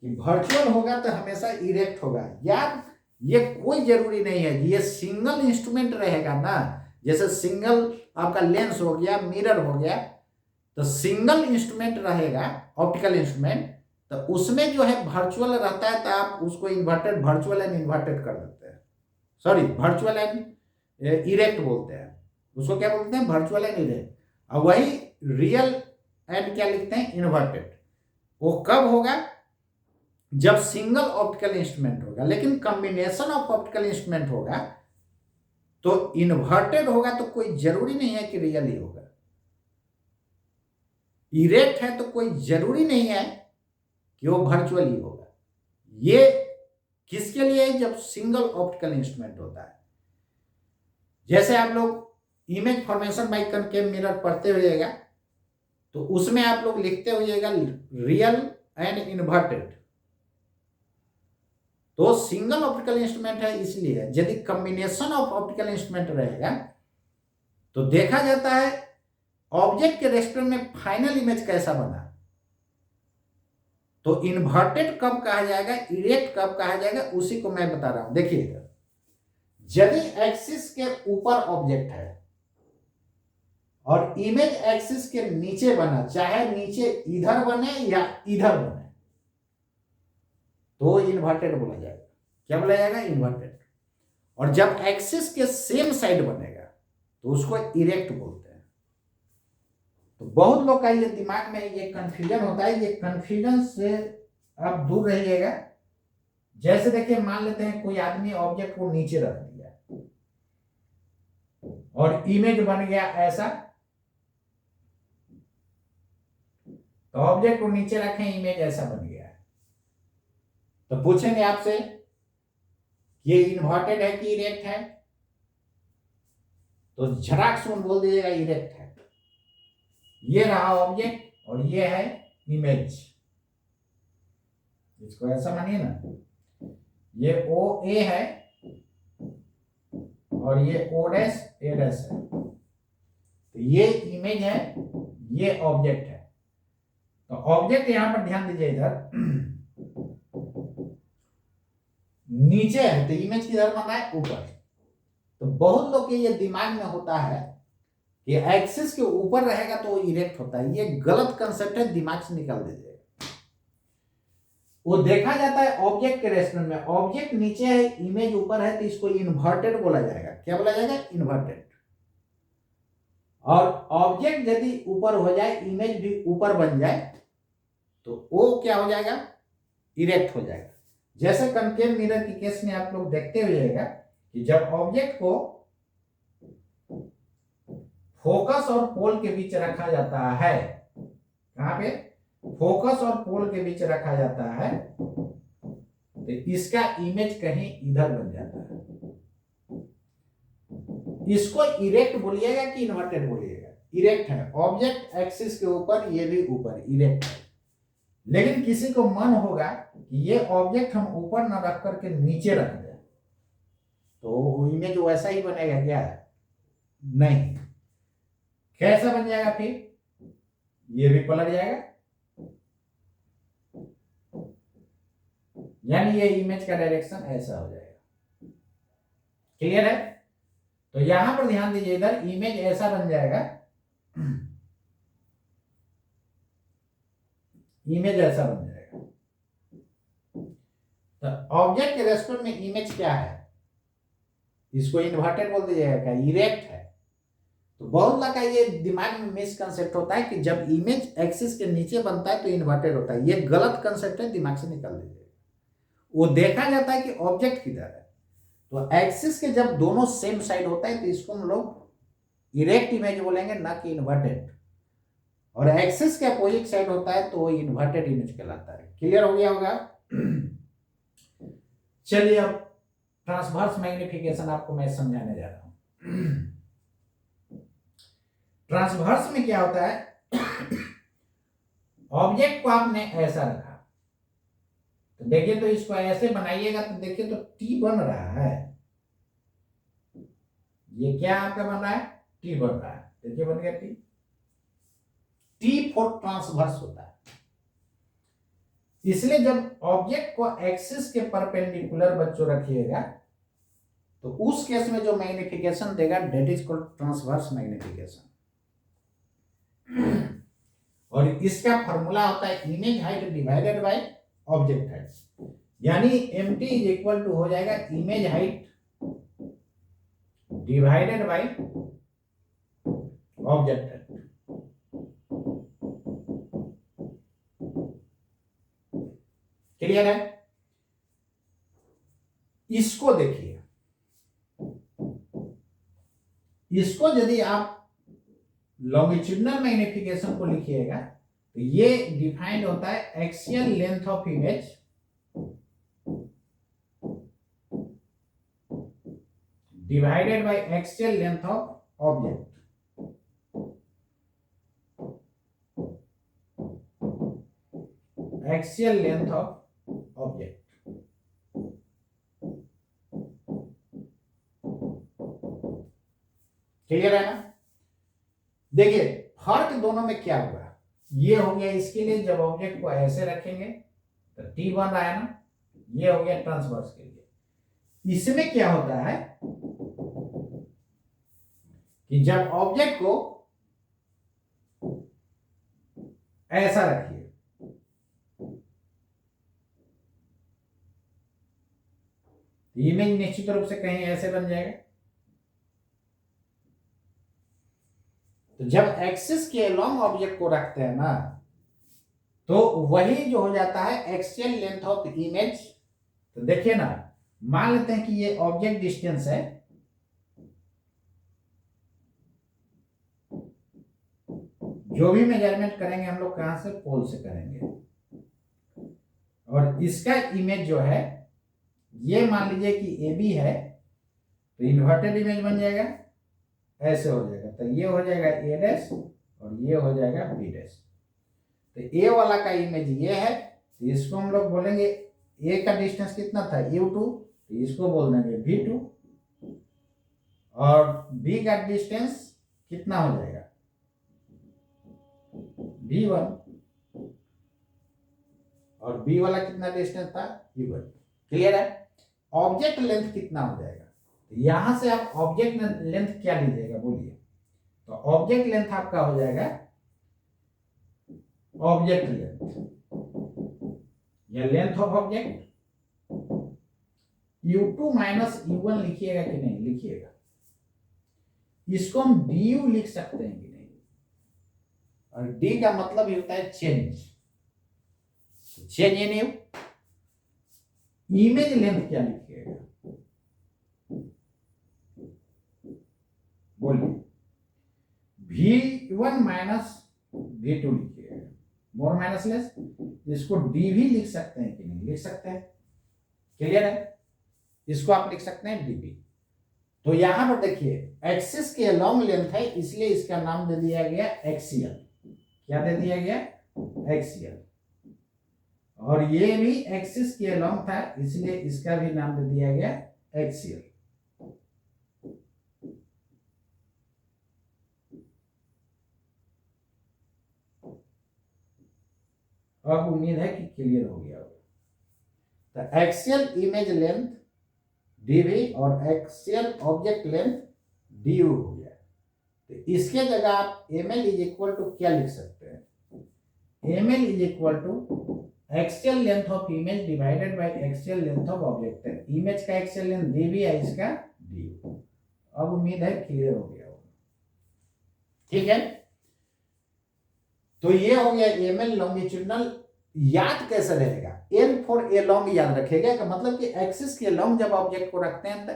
कि वर्चुअल होगा तो हमेशा इरेक्ट होगा। यार ये कोई जरूरी नहीं है। ये सिंगल इंस्ट्रूमेंट रहेगा ना, जैसे सिंगल आपका लेंस हो गया, मिरर हो गया, तो सिंगल इंस्ट्रूमेंट रहेगा ऑप्टिकल इंस्ट्रूमेंट, तो उसमें जो है वर्चुअल रहता है, तो आप उसको इन्वर्टेड, वर्चुअल एंड इन्वर्टेड कर देते हैं। सॉरी, वर्चुअल एंड इरेक्ट बोलते हैं उसको। क्या बोलते हैं? Virtual and erect. और वही रियल एंड क्या लिखते हैं? इन्वर्टेड। वो कब होगा? जब सिंगल ऑप्टिकल इंस्ट्रूमेंट होगा। लेकिन कॉम्बिनेशन ऑफ ऑप्टिकल इंस्ट्रूमेंट होगा तो इन्वर्टेड होगा, तो कोई जरूरी नहीं है कि रियल ही होगा। इरेक्ट है तो कोई जरूरी नहीं है कि वो वर्चुअल ही होगा। ये किसके लिए? जब सिंगल ऑप्टिकल इंस्ट्रूमेंट होता है। जैसे आप लोग image formation by concave mirror पढ़ते हुएगा, तो उसमें आप लोग लिखते हुएगा रियल एंड इन्वर्टेड। तो सिंगल ऑप्टिकल इंस्ट्रूमेंट है इसलिए। यदि कॉम्बिनेशन ऑफ ऑप्टिकल इंस्ट्रूमेंट रहेगा तो देखा जाता है ऑब्जेक्ट के रेस्पेक्ट में फाइनल इमेज कैसा बना। तो इन्वर्टेड कब कहा जाएगा, इरेक्ट कब कहा जाएगा, उसी को मैं बता रहा हूं। देखिएगा, यदि एक्सिस के ऊपर ऑब्जेक्ट है और इमेज एक्सिस के नीचे बना, चाहे नीचे इधर बने या इधर बने, तो इन्वर्टेड बोला जाएगा। क्या बोला जाएगा? इन्वर्टेड। और जब एक्सिस के सेम साइड बनेगा तो उसको इरेक्ट बोलते हैं। तो बहुत लोग का ये दिमाग में ये कंफ्यूजन होता है। ये कंफ्यूजन से आप दूर रहिएगा। जैसे देखिए, मान लेते हैं कोई आदमी ऑब्जेक्ट को नीचे रख दिया और इमेज बन गया ऐसा, तो ऑब्जेक्ट को नीचे रखें, इमेज ऐसा बन गया। तो पूछेंगे आपसे ये इन्वर्टेड है कि इरेक्ट है, तो झटाक से बोल दीजिएगा इरेक्ट है। ये रहा ऑब्जेक्ट और ये है इमेज। इसको ऐसा मानिए ना, ये ओ ए है और ये ओ डैश ए डैश है। तो ये इमेज है, ये ऑब्जेक्ट है। तो ऑब्जेक्ट यहां पर ध्यान दीजिए, इधर नीचे है तो इमेज किधर बना है? ऊपर। तो बहुत लोग के ये दिमाग में होता है कि एक्सिस के ऊपर रहेगा तो वो इरेक्ट होता है। ये गलत कंसेप्ट है, दिमाग से निकाल दीजिए। वो देखा जाता है ऑब्जेक्ट के रेस्पेक्ट में, ऑब्जेक्ट नीचे है, इमेज ऊपर है, तो इसको इन्वर्टेड बोला जाएगा। क्या बोला जाएगा? इन्वर्टेड। और ऑब्जेक्ट यदि ऊपर हो जाए, इमेज भी ऊपर बन जाए, तो वो क्या हो जाएगा? इरेक्ट हो जाएगा। जैसे कनकेव मिरर की केस में आप लोग देखते हुएगा कि जब ऑब्जेक्ट को फोकस और पोल के बीच रखा जाता है, कहां पे? फोकस और पोल के बीच रखा जाता है, तो इसका इमेज कहीं इधर बन जाता है। इसको इरेक्ट बोलिएगा कि इन्वर्टेड बोलिएगा? इरेक्ट है। ऑब्जेक्ट एक्सिस के ऊपर, ये भी ऊपर, इरेक्ट है। लेकिन किसी को मन होगा कि ये ऑब्जेक्ट हम ऊपर ना रख करके नीचे रख दें, तो इमेज वैसा ही बनेगा क्या? नहीं। कैसा बन जाएगा फिर? ये भी पलट जाएगा, यानी ये इमेज का डायरेक्शन ऐसा हो जाएगा। क्लियर है? तो यहां पर ध्यान दीजिए, इधर इमेज ऐसा बन जाएगा, इमेज ऐसा बन जाएगा। तो ऑब्जेक्ट के रेस्पेक्ट में इमेज क्या है, इसको इन्वर्टेड बोल दीजिएगा, क्या इरेक्ट है। तो बहुत लगा ये दिमाग में मिसकंसेप्ट होता है कि जब इमेज एक्सिस के नीचे बनता है तो इन्वर्टेड होता है, ये गलत कंसेप्ट है, दिमाग से निकाल दीजिएगा। वो देखा जाता है कि ऑब्जेक्ट किधर है। तो एक्सिस के जब दोनों सेम साइड होता है तो इसको हम लोग इरेक्ट इमेज बोलेंगे, ना कि इन्वर्टेड। और एक्सिस के अपोजिट साइड होता है तो वो इन्वर्टेड इमेज कहलाता है। क्लियर हो गया होगा। चलिए अब ट्रांसवर्स मैग्निफिकेशन आपको मैं समझाने जा रहा हूं। ट्रांसवर्स में क्या होता है, ऑब्जेक्ट को आपने ऐसा रखा, तो देखिए, तो इसको ऐसे बनाइएगा तो देखिए तो टी बन रहा है, ये क्या आपका बन रहा है, टी बन रहा है। देखिए बन गया टी। टी फॉर ट्रांसवर्स होता है। इसलिए जब ऑब्जेक्ट को एक्सिस के परपेंडिकुलर बच्चों रखिएगा तो उस केस में जो मैग्निफिकेशन देगा that is called transverse magnification. और इसका फॉर्मूला होता है image height divided by object height, यानी mt इज इक्वल टू हो जाएगा image height divided by object height. Clear है। इसको देखिए, इसको यदि आप लॉन्गिट्यूडिनल मैग्निफिकेशन को लिखिएगा तो ये डिफाइंड होता है axial length of image divided by axial length of object. Axial length of object. Clear है ना। देखिए फर्क दोनों में क्या हुआ, ये हो गया इसके लिए जब ऑब्जेक्ट को ऐसे रखेंगे तो टी बन रहा है ना, ये हो गया ट्रांसवर्स के लिए। इसमें क्या होता है कि जब ऑब्जेक्ट को ऐसा रखिए, इमेज निश्चित रूप से कहीं ऐसे बन जाएगा। तो जब एक्सिस के अलोंग ऑब्जेक्ट को रखते हैं ना तो वही जो हो जाता है एक्सियल लेंथ ऑफ इमेज। तो देखिए ना, मान लेते हैं कि ये ऑब्जेक्ट डिस्टेंस है, जो भी मेजरमेंट करेंगे हम लोग कहां से, पोल से करेंगे। और इसका इमेज जो है, ये मान लीजिए कि ए बी है तो इन्वर्टेड इमेज बन जाएगा, ऐसे हो जाएगा। तो ये हो जाएगा ए डैश और ये हो जाएगा बी डैश। तो ए वाला का इमेज ये है, तो इसको हम लोग बोलेंगे ए का डिस्टेंस कितना था u2, तो इसको बोल देंगे v2। और b का डिस्टेंस कितना हो जाएगा v1, और b वाला कितना डिस्टेंस था u1। क्लियर है। ऑब्जेक्ट लेंथ कितना हो जाएगा, तो यहां से आप ऑब्जेक्ट लेंथ क्या लीजिएगा बोलिए। तो ऑब्जेक्ट लेंथ आपका हो जाएगा ऑब्जेक्ट लेंथ या length of object u2 minus u1 लिखिएगा कि नहीं लिखिएगा। इसको हम du लिख सकते हैं कि नहीं, और d का मतलब ही होता है change, change in you. Image length क्या लिखिएगा बोलिए। v1 माइनस v2 लिखिएगा, मोर माइनस लेस। इसको d भी लिख सकते हैं कि नहीं लिख सकते हैं। क्लियर है। इसको आप लिख सकते हैं db। तो यहां पर देखिए एक्सिस के लॉन्ग लेंथ है, इसलिए इसका नाम दे दिया गया एक्सियल। क्या दे दिया गया, एक्सियल। और ये भी एक्सिस के लॉन्ग था, इसलिए इसका भी नाम दे दिया गया एक्सियल। अब उम्मीद है कि क्लियर हो गया होगा। तो एक्सियल इमेज लेंथ डीवी और एक्सियल ऑब्जेक्ट लेंथ डी हो गया। तो इसके जगह आप M L is equal to क्या लिख सकते हैं, M L is equal to axial length of image divided by axial length of object है। इमेज का एक्सियल लेंथ डी भी है, इसका डी। अब उम्मीद है क्लियर हो गया होगा। ठीक है, तो ये हो गया एमएल लॉन्गिट्यूडनल। याद कैसे रहेगा? एल फॉर ए लॉन्ग याद रखेगा का मतलब कि एक्सिस के लॉन्ग जब ऑब्जेक्ट को रखते हैं तो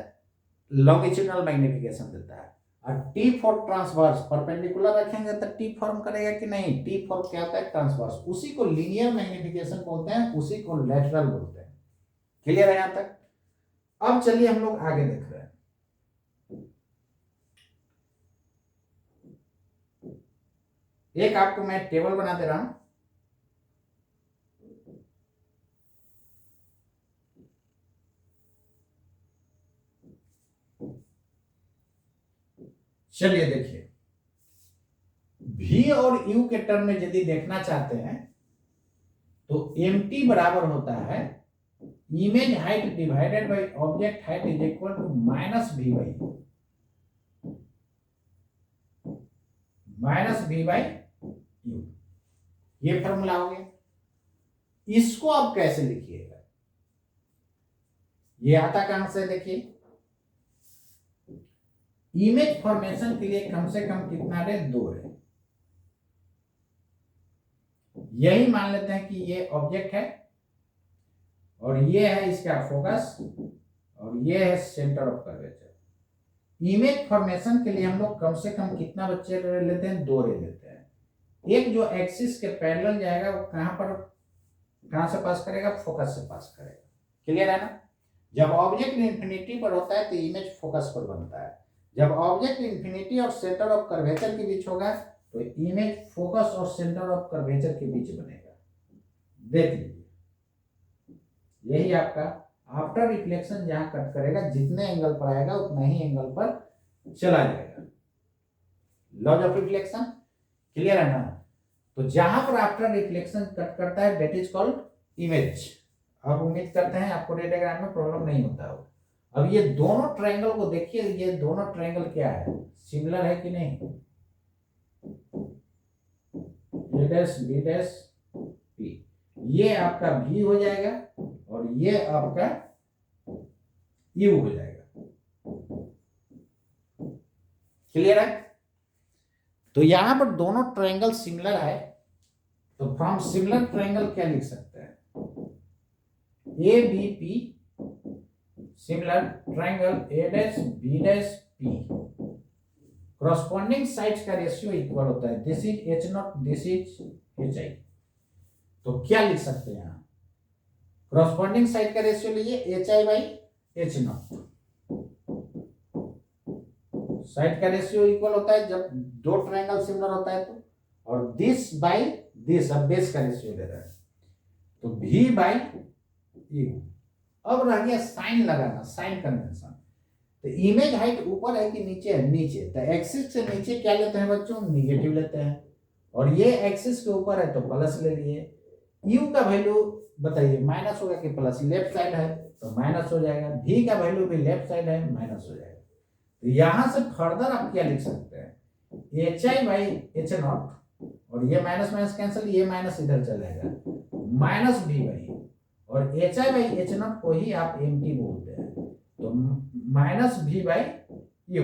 लॉन्गिट्यूडनल मैग्निफिकेशन देता है, और टी फॉर ट्रांसवर्स परपेंडिकुलर रखेंगे तो टी फॉर्म करेगा कि नहीं? टी फॉर क्या होता है? ट्रांसवर्स। उसी को लीनियर मैग्निफिकेशन बोलते हैं, उसी को लेटरल बोलते हैं। क्लियर है यहां तक? अब चलिए हम लोग आगे देख रहे हैं। एक आपको मैं टेबल बना दे रहा हूं। चलिए देखिए, V और U के टर्म में यदि देखना चाहते हैं तो mt बराबर होता है image height divided by object height is equal to minus V by U। ये फॉर्मूला हो गया। इसको आप कैसे लिखिएगा? ये आता कहां से? देखिए, इमेज फॉर्मेशन के लिए कम से कम कितना रे? 2 है। यही मान लेते हैं कि ये ऑब्जेक्ट है और ये है इसका फोकस और ये है centre of curvature. Image formation के लिए हम लोग कम से कम कितना बच्चे लेते हैं? 2 रे लेते हैं। एक जो एक्सिस के पैरेलल जाएगा वो कहां से पास करेगा? फोकस से पास करेगा। क्लियर है ना? जब ऑब्जेक्ट इंफिनिटी पर होता है तो इमेज फोकस पर बनता है। जब ऑब्जेक्ट इंफिनिटी और सेंटर ऑफ कर्वेचर के बीच होगा तो इमेज फोकस और सेंटर ऑफ कर्वेचर के बीच बनेगा। देख लीजिए, यही आपका आफ्टर रिफ्लेक्शन जहां कट करेगा, जितने एंगल पर आएगा उतना ही एंगल पर चला जाएगा। लॉज ऑफ रिफ्लेक्शन क्लियर है ना? तो जहां पर आफ्टर रिफ्लेक्शन कट करता है दैट इज कॉल्ड इमेज। अब उम्मीद करते हैं आपको डायग्राम में प्रॉब्लम नहीं होता हो। अब ये दोनों ट्रायंगल को देखिए, ये दोनों ट्रायंगल क्या है? सिमिलर है कि नहीं? ए डैश बी डैश पी, ये आपका V हो जाएगा और ये आपका U हो जाएगा। क्लियर है? तो यहां पर दोनों ट्रायंगल सिमिलर है, तो फ्रॉम सिमिलर ट्रायंगल क्या लिख सकते हैं? ABP similar triangle A dash B dash P, corresponding sides का रेशियो इक्वल होता है, this is H0, this is HI। तो क्या लिख सकते हैं यहां? करस्पॉन्डिंग साइड का रेशियो लीजिए HI बाई H0। साइड का रेशियो इक्वल होता है जब दो ट्रायंगल सिमिलर होता है तो, और दिस बाई दिस, अब बेस का रेशियो ले रहा है तो V बाई U। अब रह गया साइन लगाना, साइन कन्वेंशन। तो इमेज हाइट ऊपर है कि नीचे है? नीचे। तो एक्सिस से नीचे क्या लेते हैं बच्चों? निगेटिव लेते हैं। और ये एक्सिस के ऊपर है तो प्लस ले लिए। यू का वैल्यू बताइए, माइनस होगा कि प्लस? लेफ्ट साइड है तो माइनस हो जाएगा। भी का वैल्यू भी लेफ्ट साइड है, माइनस हो जाएगा। तो यहां से फर्दर आप क्या लिख सकते हैं? HI बाई H0, और ये माइनस माइनस कैंसिल, ये माइनस इधर चलेगा, माइनस V बाई, और HI बाई H0 को ही आप MT बोलते हैं, तो माइनस V बाई U।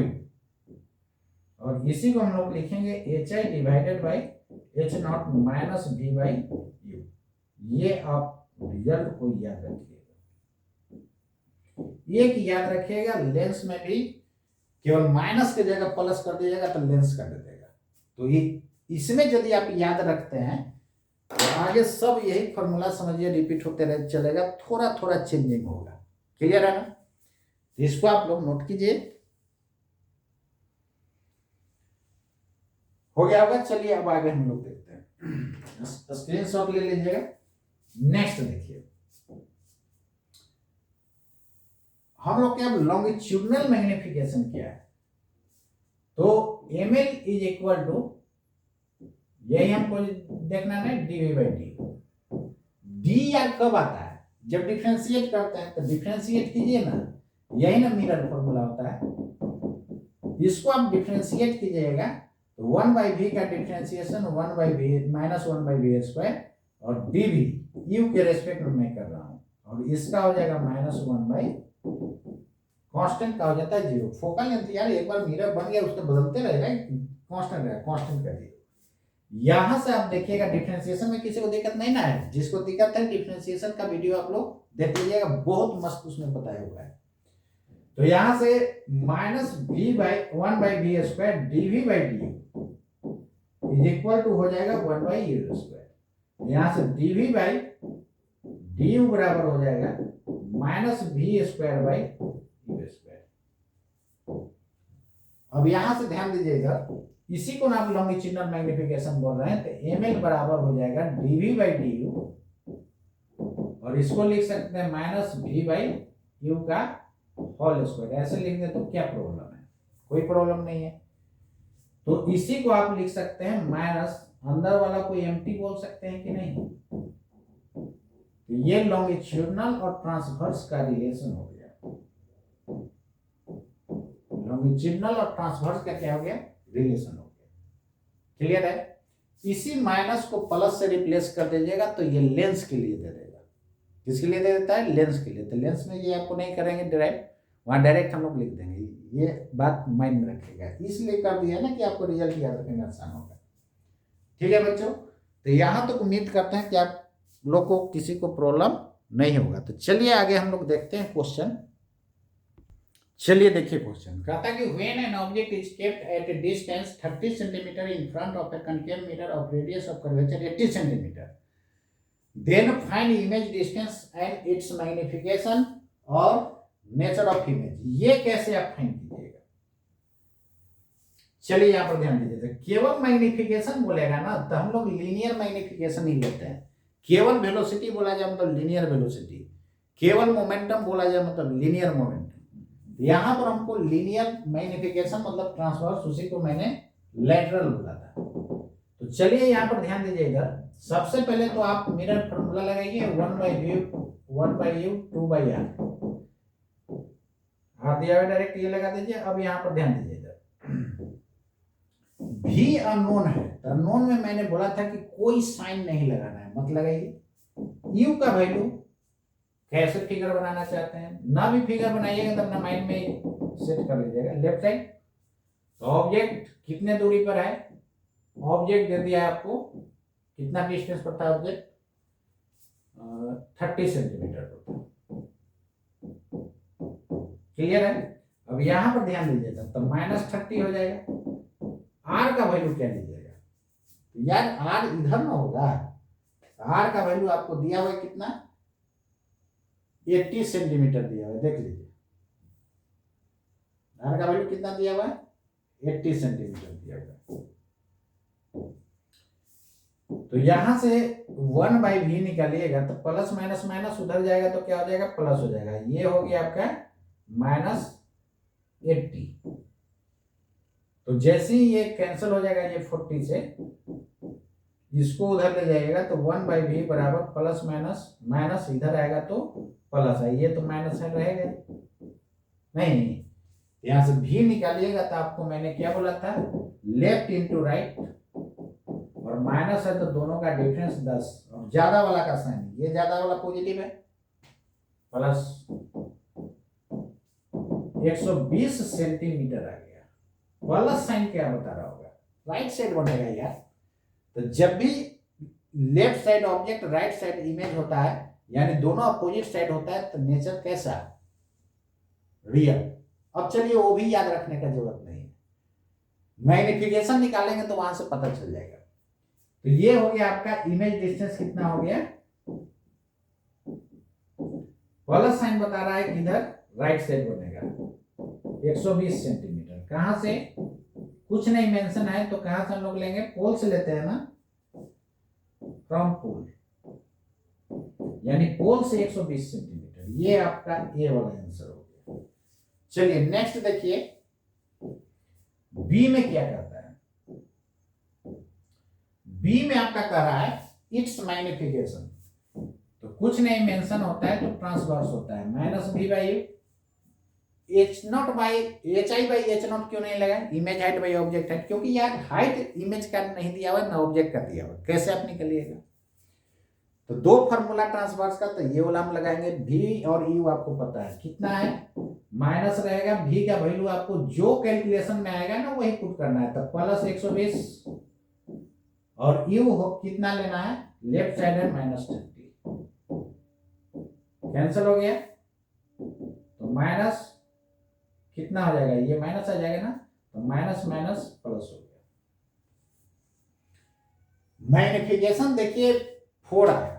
और इसी को हम लोग लिखेंगे HI divided by H0 minus V by U। ये आप रिजल्ट को याद रखिएगा। एक याद रखिएगा, लेंस में भी केवल माइनस की जगह प्लस कर दीजिएगा तो लेंस कर देगा। तो ये इसमें यदि आप याद रखते हैं तो आगे सब यही फॉर्मूला समझिए रिपीट होते रहे चलेगा, थोड़ा थोड़ा चेंजिंग होगा। क्लियर है ना? इसको आप लोग नोट कीजिए। हो गया होगा। चलिए अब आगे हम लोग देखते हैं, स्क्रीनशॉट ले लीजिएगा। नेक्स्ट देखिए, हम लोग के अब लॉन्गिट्यूडनल मैग्निफिकेशन क्या है? तो ml इज इक्वल टू, यही हमको देखना है, dv बाई डी। डी यार कब आता है? जब डिफरेंशिएट करते हैं। तो डिफरेंशिएट कीजिए ना, यही ना मिरर फॉर्मूला होता है। इसको आप डिफरेंशिएट कीजिएगा तो 1 बाई वी का differentiation 1 by V minus 1 by V square और dv यू के रेस्पेक्ट में मैं कर रहा हूं, और इसका हो जाएगा -1/, कांस्टेंट का हो जाता है 0। फोकल लेंथ यार एक बार मिरर बन गया उसको बदलते रहेगा, कांस्टेंट रहेगा, कांस्टेंट का 0। यहां से आप देखिएगा डिफरेंशिएशन में किसी को दिक्कत नहीं ना है, जिसको दिक्कत है डिफरेंशिएशन का वीडियो आप लोग देख लीजिएगा, बहुत मस्त उसमें बताया हुआ है। तो यहां से -v/1/v² dv/du is equal to हो जाएगा 1/u²। यहां से dv/du बराबर हो जाएगा -v²/u²। अब यहां से ध्यान दीजिएगा, इसी को आप लॉन्गिट्यूडिनल मैग्निफिकेशन बोल रहे हैं, तो ml बराबर हो जाएगा dv/du, और इसको लिख सकते हैं -v/u का होल स्क्वायर। ऐसे लिख दे तो क्या प्रॉब्लम है? कोई प्रॉब्लम नहीं है। तो इसी को आप लिख सकते हैं माइनस, अंदर वाला को एम्प्टी बोल सकते हैं कि नहीं। तो ये लॉन्गिट्यूडिनल और ट्रांसवर्स का रिलेशन हो गया, लॉन्गिट्यूडिनल और ट्रांसवर्स का क्या हो गया, रिलेशन हो गया। क्लियर है? इसी माइनस को प्लस से रिप्लेस कर दीजिएगा तो ये लेंस के लिए दे देगा। किसके लिए दे देता है? लेंस के लिए। तो लेंस में ये आपको नहीं करेंगे डायरेक्ट, वहां डायरेक्ट हम लोग लिख देंगे। ये बात माइंड में रखिएगा, इसलिए कर दिया ना कि आपको रिजल्ट याद रखने में आसान होगा। ठीक है बच्चों, तो यहां तक उम्मीद करते हैं कि आप लोग को किसी को प्रॉब्लम नहीं होगा। तो चलिए आगे हम लोग देखते हैं क्वेश्चन। चलिए देखिए क्वेश्चन कहता है कि when an object is kept at a distance 30 centimetre in front of a concave mirror of radius of curvature 80 centimetre, then find image distance and its magnification और नेचर ऑफ इमेज। ये कैसे आप find कीजिएगा? चलिए यहां पर ध्यान दीजिए, केवल मैग्निफिकेशन बोलेगा ना तो हम लोग लीनियर मैग्निफिकेशन ही लेते हैं। केवल वेलोसिटी बोला जाए मतलब लीनियर वेलोसिटी, केवल मोमेंटम बोला जाए मतलब लीनियर मोमेंटम। यहां पर हमको लीनियर मैग्निफिकेशन मतलब ट्रांसवर्स, उसी को मैंने लैटरल बोला था। तो चलिए यहां पर ध्यान दीजिएगा, सबसे पहले तो आप मिरर फॉर्मूला लगाइए 1/u 2/r, आप दिया हुआ डायरेक्ट ये लगा दीजिए। अब यहां पर ध्यान दीजिएगा, भी अननोन है, अननोन में मैंने बोला था कि कोई साइन नहीं लगाना है, मत लगाइए। u का वैल्यू कैसे फिगर बनाना चाहते हैं, ना भी फिगर बनाइएगा तो अपना माइंड में सेट कर लीजिएगा। लेफ्ट साइड तो ऑब्जेक्ट कितने दूरी पर है, ऑब्जेक्ट दे दिया है आपको, कितना डिस्टेंस पड़ता है ऑब्जेक्ट, 30 सेंटीमीटर पड़ता है। क्लियर है? अब यहां पर ध्यान दीजिएगा, तो -30 हो जाएगा। r का वैल्यू क्या लीजिएगा? यार r इधर ना होगा, r का वैल्यू आपको दिया हुआ है कितना, 80 सेंटीमीटर दिया हुआ है, देख लीजिए r का वैल्यू कितना दिया हुआ है, 80 सेंटीमीटर दिया हुआ है। तो यहां से 1/v निकालिएगा तो प्लस माइनस माइनस उधर जाएगा तो क्या हो जाएगा, प्लस हो जाएगा। ये हो गया आपका -80। तो जैसे ही ये कैंसिल हो जाएगा ये 40 से, इसको उधर ले जाइएगा तो 1/v बराबर प्लस माइनस माइनस इधर आएगा तो प्लस है, ये तो माइनस है रहेगा नहीं। यहां से v निकालिएगा तो आपको मैंने क्या बोला था, लेफ्ट इंटू राइट, और माइनस है तो दोनों का डिफरेंस 10, और ज्यादा वाला का साइन, ये ज्यादा वाला पॉजिटिव है, प्लस 120 सेंटीमीटर आ गया। प्लस साइन क्या बता रहा होगा, राइट साइड बनेगा यार। तो जब भी left side object right side image होता है, यानी दोनों अपोजिट साइड होता है, तो नेचर कैसा, रियल। अब चलिए वो भी याद रखने का जरूरत नहीं है, मैग्निफिकेशन निकालेंगे तो वहां से पता चल जाएगा। तो ये हो गया आपका इमेज डिस्टेंस कितना हो गया, प्लस साइन बता रहा है कि इधर राइट साइड बनेगा 120 सेंटीमीटर। कहां से, कुछ नहीं मेंशन है तो कहां से हम लोग लेंगे, पोल से लेते हैं ना, फ्रॉम पोल, यानी पोल से 120 सेंटीमीटर। ये आपका ए वाला आंसर हो गया। चलिए नेक्स्ट देखिए, बी में क्या कहता है, बी में आपका कह रहा है इट्स मैग्निफिकेशन। तो कुछ नहीं मेंशन होता है तो ट्रांसवर्स होता है, -v/u h0/hi/h0 क्यों नहीं लगा, image height by object height, क्योंकि यार हाइट इमेज का नहीं दिया हुआ ना ऑब्जेक्ट का दिया हुआ, कैसे आप निकलिएगा। तो दो फॉर्मूला ट्रांसवर्स का, तो ये वाला हम लगाएंगे भी और यू आपको पता है कितना है, माइनस रहेगा, भी का वैल्यू आपको जो कैलकुलेशन में आएगा ना वही पुट करना है, तो प्लस 120 और यू कितना लेना है, लेफ्ट साइड है -30, कैंसिल हो गया, तो माइनस कितना हो जाएगा, ये माइनस आ जाएगा ना, तो माइनस माइनस प्लस हो गया। मैग्निफिकेशन देखिए 4 आया,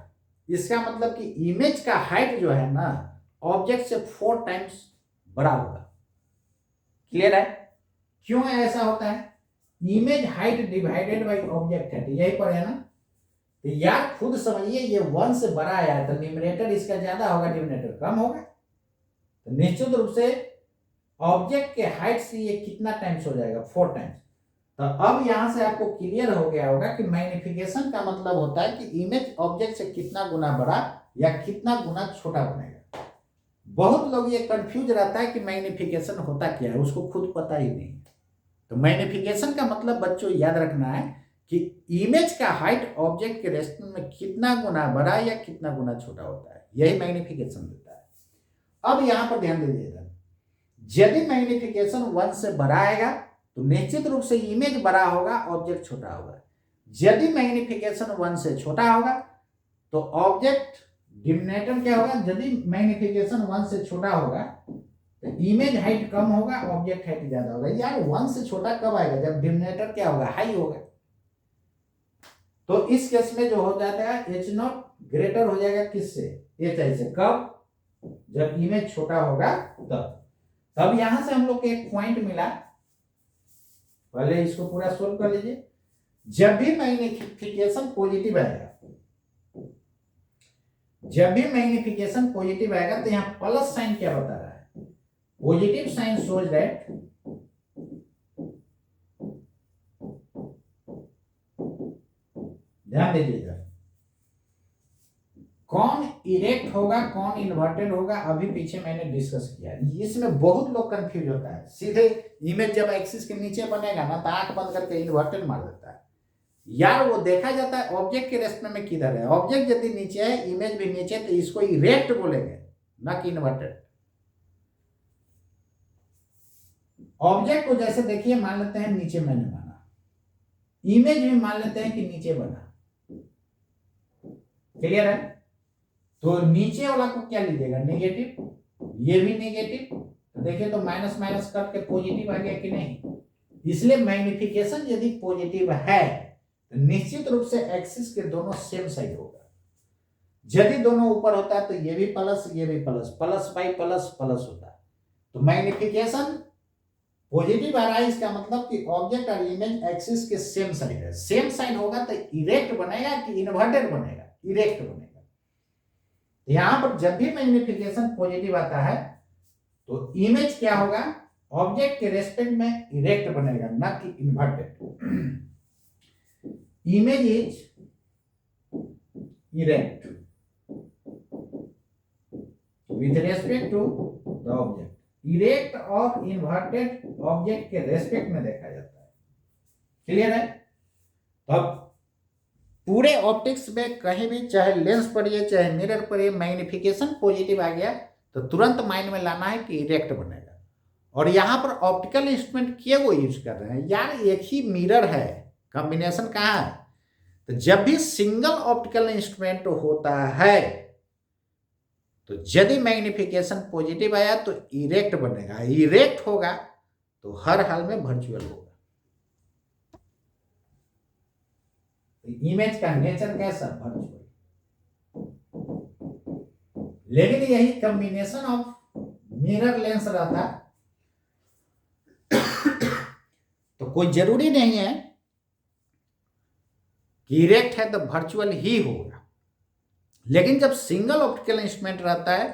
इसका मतलब कि इमेज का हाइट जो है ना ऑब्जेक्ट से 4 टाइम्स बड़ा होगा। क्लियर है? क्यों ऐसा होता है, image height divided by object height, यही पर है ना, तो यार खुद समझिए, ये 1 से बड़ा आया है तो न्यूमरेटर इसका ज्यादा होगा, डिनोमिनेटर कम होगा, तो निश्चित रूप से ऑब्जेक्ट के हाइट से ये कितना टाइम्स हो जाएगा, 4 टाइम्स। तो अब यहां से आपको क्लियर हो गया होगा कि मैग्निफिकेशन का मतलब होता है कि इमेज ऑब्जेक्ट से कितना गुना बड़ा या कितना गुना छोटा बनेगा। बहुत लोग ये कंफ्यूज रहता है कि मैग्निफिकेशन होता क्या है, उसको खुद पता ही नहीं। तो मैग्निफिकेशन का मतलब बच्चों याद रखना है कि इमेज का हाइट ऑब्जेक्ट के रेस्पेक्ट में कितना गुना बड़ा या कितना गुना छोटा होता है, यही मैग्निफिकेशन देता है। अब यहां पर ध्यान दीजिएगा, यदि मैग्निफिकेशन 1 से बड़ा आएगा तो निश्चित रूप से इमेज बड़ा होगा, ऑब्जेक्ट छोटा होगा। यदि मैग्निफिकेशन 1 से छोटा होगा तो ऑब्जेक्ट डिनोमिनेटर क्या होगा, यदि मैग्निफिकेशन 1 से छोटा होगा तो इमेज हाइट कम होगा, ऑब्जेक्ट हाइट ज्यादा होगा। यार 1 से छोटा कब आएगा, जब डिनोमिनेटर क्या होगा, हाई होगा। तो इस केस में जो हो जाता है H0 ग्रेटर हो जाएगा किससे, HI से। कब, जब इमेज छोटा होगा तब यहां से हम लोग को एक पॉइंट मिला, पहले इसको पूरा सोल्व कर लीजिए। जब भी मैग्निफिकेशन पॉजिटिव आएगा, जब भी मैग्निफिकेशन पॉजिटिव आएगा तो यहां प्लस साइन क्या बता रहा है, पॉजिटिव साइन शोज दैट ध्यान दीजिएगा, कौन इरेक्ट होगा कौन इन्वर्टेड होगा, अभी पीछे मैंने डिस्कस किया। इसमें बहुत लोग कंफ्यूज होता है, सीधे इमेज जब एक्सिस के नीचे बनेगा ना तो आंख बंद करके इन्वर्टेड मार देता है। यार वो देखा जाता है ऑब्जेक्ट के रेस्पेक्ट में किधर है, ऑब्जेक्ट यदि नीचे है इमेज भी नीचे, तो इसको इरेक्ट बोलेंगे ना कि इन्वर्टेड। ऑब्जेक्ट को जैसे देखिए मान लेते हैं नीचे मैंने माना, इमेज भी मान लेते हैं कि नीचे बना। क्लियर है? तो नीचे वाला को क्या लीजिएगा, नेगेटिव, ये भी नेगेटिव, तो देखिए तो माइनस माइनस करके पॉजिटिव आ गया कि नहीं। इसलिए मैग्निफिकेशन यदि पॉजिटिव है तो निश्चित रूप से एक्सिस के दोनों सेम साइड होगा। यदि दोनों ऊपर होता है तो ये भी प्लस ये भी plus, plus by plus plus होता है। तो मैग्निफिकेशन पॉजिटिव आ रहा है, इसका मतलब कि ऑब्जेक्ट और इमेज एक्सिस के सेम साइड है। सेम साइड होगा तो इरेक्ट बनेगा कि इन्वर्टेड बनेगा, इरेक्ट बनेगा। यहां पर जब भी मैग्निफिकेशन पॉजिटिव आता है तो इमेज क्या होगा, ऑब्जेक्ट के रेस्पेक्ट में इरेक्ट बनेगा ना कि inverted. Image is erect with respect to the object. Erect और इन्वर्टेड ऑब्जेक्ट के रेस्पेक्ट में देखा जाता है। क्लियर है? अब पूरे ऑप्टिक्स में कहीं भी चाहे लेंस पढ़िए चाहे मिरर पढ़िए, मैग्निफिकेशन पॉजिटिव आ गया तो तुरंत माइंड में लाना है कि इरेक्ट बनेगा। और यहाँ पर ऑप्टिकल इंस्ट्रूमेंट किए वो यूज कर रहे हैं। यार एक ही मिरर है, कॉम्बिनेशन कहाँ है, तो जब भी सिंगल ऑप्टिकल इंस्ट्रूमेंट होता है तो यदि मैग्निफिकेशन पॉजिटिव आया तो इरेक्ट बनेगा, इरेक्ट होगा तो हर हाल में वर्चुअल होगा। इमेज का नेचर कैसा, वर्चुअल। लेकिन यही कॉम्बिनेशन ऑफ मिरर लेंस रहता तो कोई जरूरी नहीं है कि इरेक्ट है तो वर्चुअल ही होगा। लेकिन जब सिंगल ऑप्टिकल इंस्ट्रूमेंट रहता है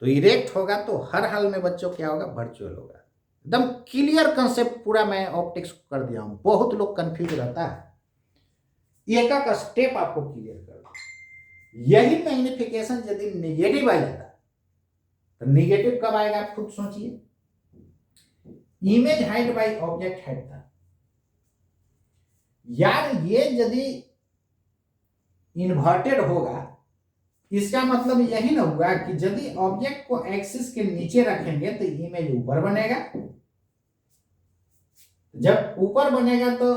तो इरेक्ट होगा तो हर हाल में बच्चों क्या होगा, वर्चुअल होगा। एकदम क्लियर कंसेप्ट पूरा मैं ऑप्टिक्स को कर दिया हूं, बहुत लोग कंफ्यूज रहता है, एक एक स्टेप आपको क्लियर कर दिया। यही मैग्निफिकेशन यदि नेगेटिव आ जाता तो नेगेटिव कब आएगा आप खुद सोचिए। Image height bye object height था, यार ये यदि इन्वर्टेड होगा इसका मतलब यही ना हुआ कि यदि ऑब्जेक्ट को एक्सिस के नीचे रखेंगे तो इमेज ऊपर बनेगा, जब ऊपर बनेगा तो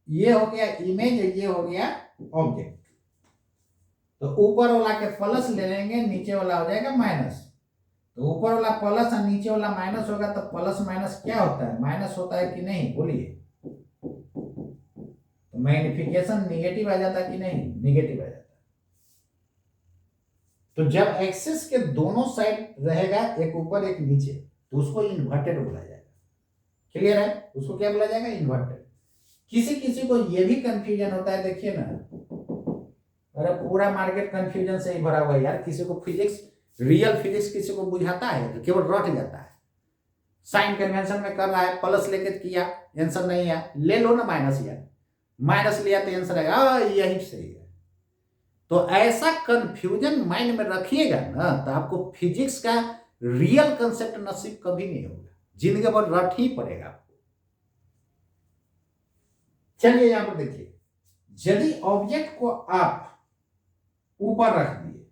ये हो गया इमेज, ये हो गया ऑब्जेक्ट। तो ऊपर वाला के प्लस ले लेंगे, नीचे वाला हो जाएगा माइनस। तो ऊपर वाला प्लस और नीचे वाला माइनस होगा, तो प्लस माइनस क्या होता है, माइनस होता है कि नहीं, बोलिए। तो मैग्निफिकेशन निगेटिव आ जाता है कि नहीं, निगेटिव आ जाता है। तो जब एक्सिस के दोनों साइड रहेगा, एक ऊपर एक नीचे, तो उसको इन्वर्टेड बोला जाएगा। क्लियर है, उसको क्या बोला जाएगा, इन्वर्टेड। किसी किसी को यह भी कंफ्यूजन होता है, देखिए ना, अरे पूरा मार्केट कंफ्यूजन से ही भरा हुआ है यार। किसी को फिजिक्स, रियल फिजिक्स किसी को बुझाता है तो केवल रट जाता है। साइन कन्वेंशन में कर रहा है, प्लस लेके किया, आंसर नहीं है, ले लो ना माइनस, यार माइनस लिया तो आंसर आएगा, यही सही है। तो ऐसा कंफ्यूजन माइंड में रखिएगा ना, तो आपको फिजिक्स का रियल कंसेप्ट नसीब कभी नहीं होगा, जिंदगी भर रट ही पड़ेगा आपको। चलिए यहां पर देखिए, यदि ऑब्जेक्ट को आप ऊपर रख दिए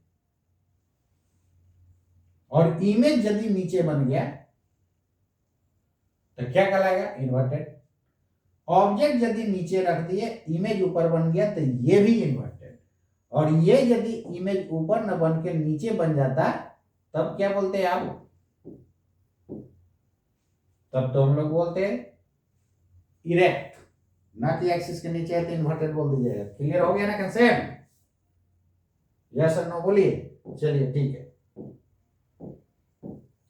और इमेज यदि नीचे बन गया तो क्या कहलाएगा, इन्वर्टेड। ऑब्जेक्ट यदि नीचे रख दिए, इमेज ऊपर बन गया, तो ये भी इन्वर्टेड। और ये यदि इमेज ऊपर न बन के नीचे बन जाता, तब क्या बोलते हैं आप, तब तो हम लोग बोलते हैं इरेक्ट। ना कि एक्सिस के नीचे है तो इन्वर्टेड बोल दीजिएगा। क्लियर हो गया ना कंसेप्ट, यस और नो बोलिए। चलिए ठीक है,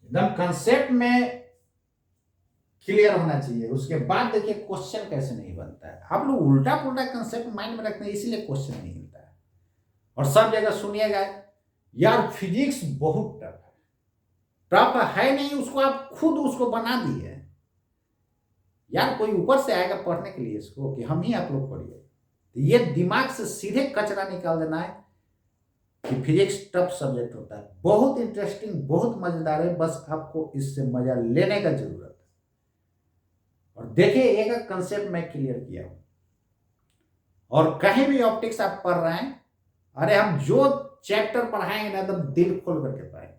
एकदम कंसेप्ट में क्लियर होना चाहिए। उसके बाद देखिए क्वेश्चन कैसे नहीं बनता है। आप लोग उल्टा पुल्टा कंसेप्ट माइंड में रखते हैं, इसीलिए क्वेश्चन नहीं मिलता है। और सब जगह सुनिएगा यार, फिजिक्स बहुत टफ है। टफ है नहीं, उसको आप खुद उसको बना दिए यार। कोई ऊपर से आएगा पढ़ने के लिए इसको कि हम ही आप लोग पढ़िए, तो ये दिमाग से सीधे कचरा निकाल देना है कि फिजिक्स टफ सब्जेक्ट होता है। बहुत इंटरेस्टिंग, बहुत मजेदार है, बस आपको इससे मजा लेने का जरूरत है। और देखिए एक कंसेप्ट मैं क्लियर किया हूं, और कहीं भी ऑप्टिक्स आप पढ़ रहे हैं, अरे हम जो चैप्टर पढ़ाएंगे ना एकदम दिल खोल करके पढ़ाएंगे।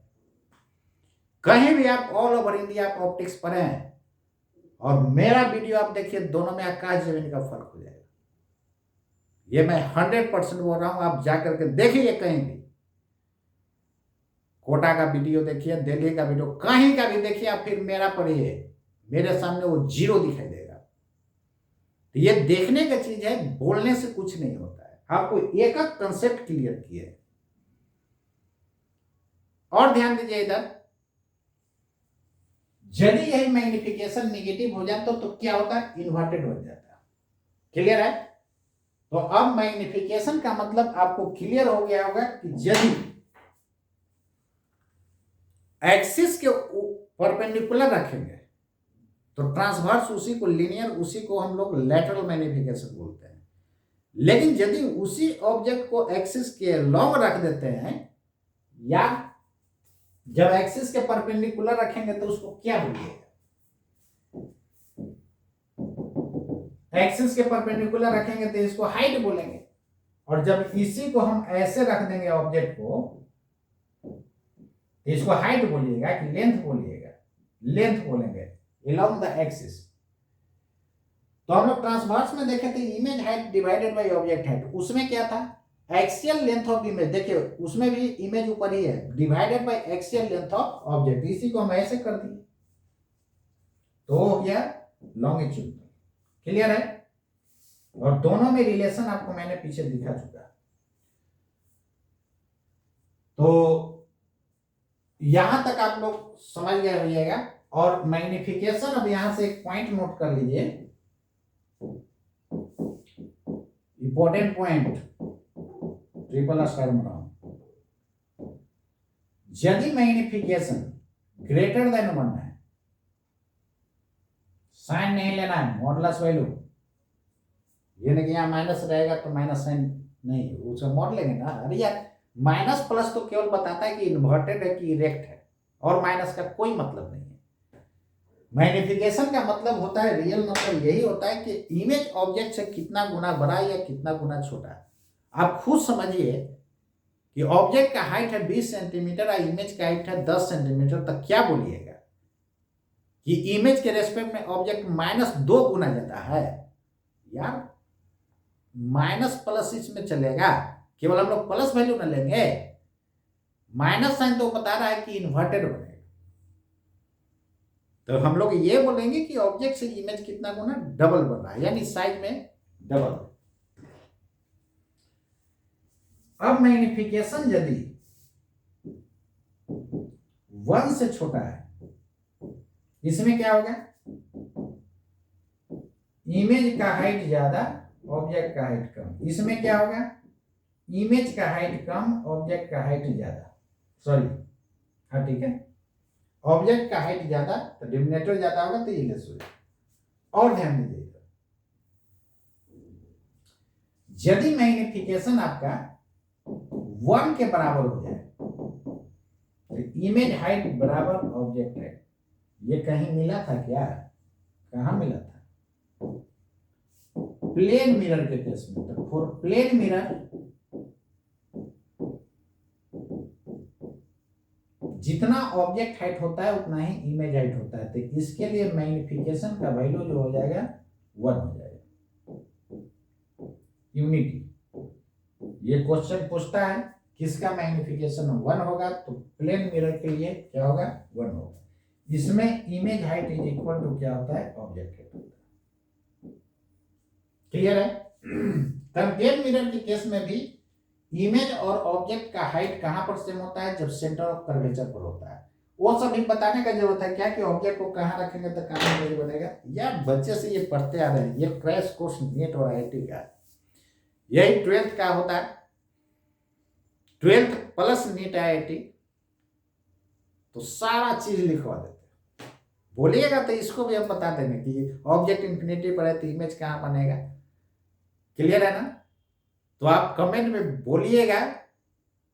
कहीं भी आप ऑल ओवर इंडिया आप ऑप्टिक्स पढ़े हैं और मेरा वीडियो आप देखिए, दोनों में आकाश जमीन का फर्क हो जाएगा। ये मैं 100% बोल रहा हूं। आप जाकर के देखिए, कहीं भी कोटा का वीडियो देखिए, दिल्ली का वीडियो, कहीं का भी देखिए, आप फिर मेरा पढ़िए, मेरे सामने वो जीरो दिखाई देगा। तो ये देखने का चीज है, बोलने से कुछ नहीं होता है। आपको एक एक कंसेप्ट क्लियर किए। और ध्यान दीजिए इधर, यदि यही मैग्निफिकेशन नेगेटिव हो जाता तो क्या होता है, इन्वर्टेड हो जाता। क्लियर है। तो अब मैग्निफिकेशन का मतलब आपको क्लियर हो गया होगा कि यदि एक्सिस के परपेंडिकुलर रखेंगे तो ट्रांसवर्स उसी को लीनियर, उसी को हम लोग लैटरल मैग्निफिकेशन बोलते हैं। लेकिन यदि उसी ऑब्जेक्ट को एक्सिस के लॉन्ग रख देते हैं, या जब एक्सिस के परपेंडिकुलर रखेंगे तो उसको क्या बोलिएगा, एक्सिस के परपेंडिकुलर रखेंगे तो इसको हाइट बोलेंगे। और जब इसी को हम ऐसे रख देंगे ऑब्जेक्ट को, तो इसको हाइट बोलिएगा कि लेंथ बोलिएगा, लेंथ बोलेंगे along the axis। तो हम लोग ट्रांसवर्स में देखे थे image height divided by object height, उसमें क्या था, एक्सियल लेंथ ऑफ इमेज। देखिए उसमें भी इमेज ऊपर ही है, divided by axial length of object. इसी को हम ऐसे कर दिए तो हो गया लॉन्गिट्यूड। क्लियर है। और दोनों में रिलेशन आपको मैंने पीछे दिखा चुका। तो यहां तक आप लोग समझ गए होइएगा। और मैग्निफिकेशन, अब यहां से एक पॉइंट नोट कर लीजिए, इंपॉर्टेंट पॉइंट, ट्रिपल स्टार बनाओ। यदि मैग्निफिकेशन ग्रेटर देन 1 है, साइन नहीं लेना है, मॉडुलस वैल्यू, ये नहीं कि यहाँ माइनस रहेगा तो माइनस साइन नहीं, उसका मॉड लेंगे ना। अरे यार माइनस प्लस तो केवल बताता है कि इन्वर्टेड है कि इरेक्ट है, और माइनस का कोई मतलब नहीं है। मैग्निफिकेशन का मतलब होता है, रियल मतलब यही होता है कि इमेज ऑब्जेक्ट से कितना गुना बड़ा या कितना गुना छोटा। आप खुद समझिए कि ऑब्जेक्ट का हाइट है 20 सेंटीमीटर और इमेज का हाइट है 10 सेंटीमीटर, तो क्या बोलिएगा कि इमेज के रेस्पेक्ट में ऑब्जेक्ट -2 गुना ज्यादा है? यार माइनस प्लस इसमें चलेगा, केवल हम लोग प्लस वैल्यू ना लेंगे, माइनस साइन तो बता रहा है कि इन्वर्टेड बनेगा, तो हम लोग ये बोलेंगे कि ऑब्जेक्ट से इमेज कितना गुना डबल बन रहा है, यानी साइज में डबल। अब मैग्निफिकेशन यदि 1 से छोटा है, इसमें क्या होगा? इमेज का हाइट ज्यादा, ऑब्जेक्ट का हाइट कम। इसमें क्या होगा? इमेज का हाइट कम, ऑब्जेक्ट का हाइट ज्यादा। सॉरी, हाँ ठीक है, ऑब्जेक्ट का हाइट ज्यादा तो डिनोमिनेटर ज्यादा होगा तो ये लेस होगा। और ध्यान दीजिएगा, यदि मैग्निफिकेशन आपका 1 के बराबर हो जाए तो इमेज हाइट बराबर ऑब्जेक्ट हाइट, ये कहीं मिला था क्या? कहां मिला था? प्लेन मिरर के केस में। तो फॉर प्लेन मिरर जितना ऑब्जेक्ट हाइट होता है उतना ही इमेज हाइट होता है, तो इसके लिए मैग्निफिकेशन का वैल्यू जो हो जाएगा 1 हो जाएगा। यूनिटी, ये क्वेश्चन पूछता है किसका मैग्निफिकेशन 1 होगा, तो प्लेन मिरर के लिए क्या होगा? 1 होगा। इसमें image height is equal to क्या होता है? ऑब्जेक्ट हाइट होता है। क्लियर है? कनकेव मिरर के केस में भी इमेज और ऑब्जेक्ट का हाइट कहां पर सेम होता है? जब सेंटर ऑफ कर्वेचर पर होता है। वो सब भी बताने का जरूरत है क्या कि ऑब्जेक्ट को कहां रखेंगे तो कहां इमेज बनेगा? यार बच्चे से ये पढ़ते आ रहे हैं, ये क्रैश कोर्स नीट और आईआईटी का, यही 12th का होता है, 12th प्लस नीट आईआईटी, तो सारा चीज लिखवा देते हैं। बोलिएगा तो इसको भी हम बता देंगे कि ऑब्जेक्ट इंफिनिटी पर है तो इमेज कहां बनेगा। क्लियर है ना? तो आप कमेंट में बोलिएगा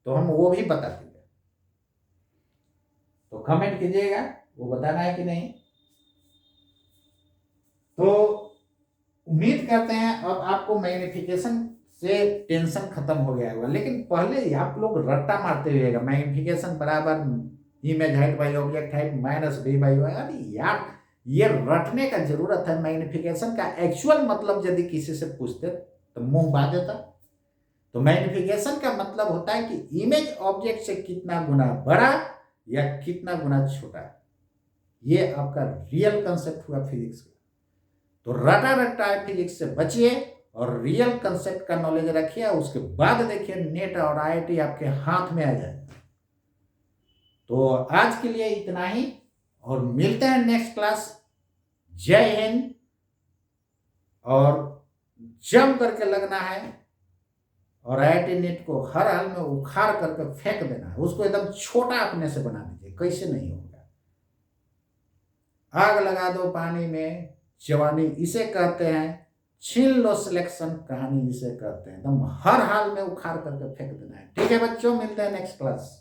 तो हम वो भी बता देंगे, तो कमेंट कीजिएगा, वो बताना है कि नहीं। तो उम्मीद करते हैं अब आपको मैग्निफिकेशन से टेंशन खत्म हो गया होगा, लेकिन पहले आप लोग रट्टा मारते हुएगा मैग्निफिकेशन बराबर image height by object height minus B by Y. अरे यार ये रटने का जरूरत है। मैग्निफिकेशन का एक्चुअल मतलब यदि किसी से पूछते तो मुंह बा देता। तो मैग्निफिकेशन का मतलब होता है कि इमेज ऑब्जेक्ट से कितना गुना बड़ा या कितना गुना छोटा। ये आपका रियल कंसेप्ट हुआ फिजिक्स का। तो रटा रटा फिजिक्स से बचिए और रियल कंसेप्ट का नॉलेज रखिए, उसके बाद देखिए नेट और आईआईटी आपके हाथ में आ जाए। तो आज के लिए इतना ही और मिलते हैं नेक्स्ट क्लास। जय हिंद। और जम करके लगना है और आईआईटी नेट को हर हाल में उखाड़ करके फेंक देना है, उसको एकदम छोटा अपने से बना दीजिए। कैसे नहीं होगा? आग लगा दो पानी में जवानी इसे कहते हैं, छीन लो सिलेक्शन कहानी इसे कहते हैं। एकदम हर हाल में उखाड़ करके फेंक देना है। ठीक है बच्चों, मिलते हैं नेक्स्ट क्लास।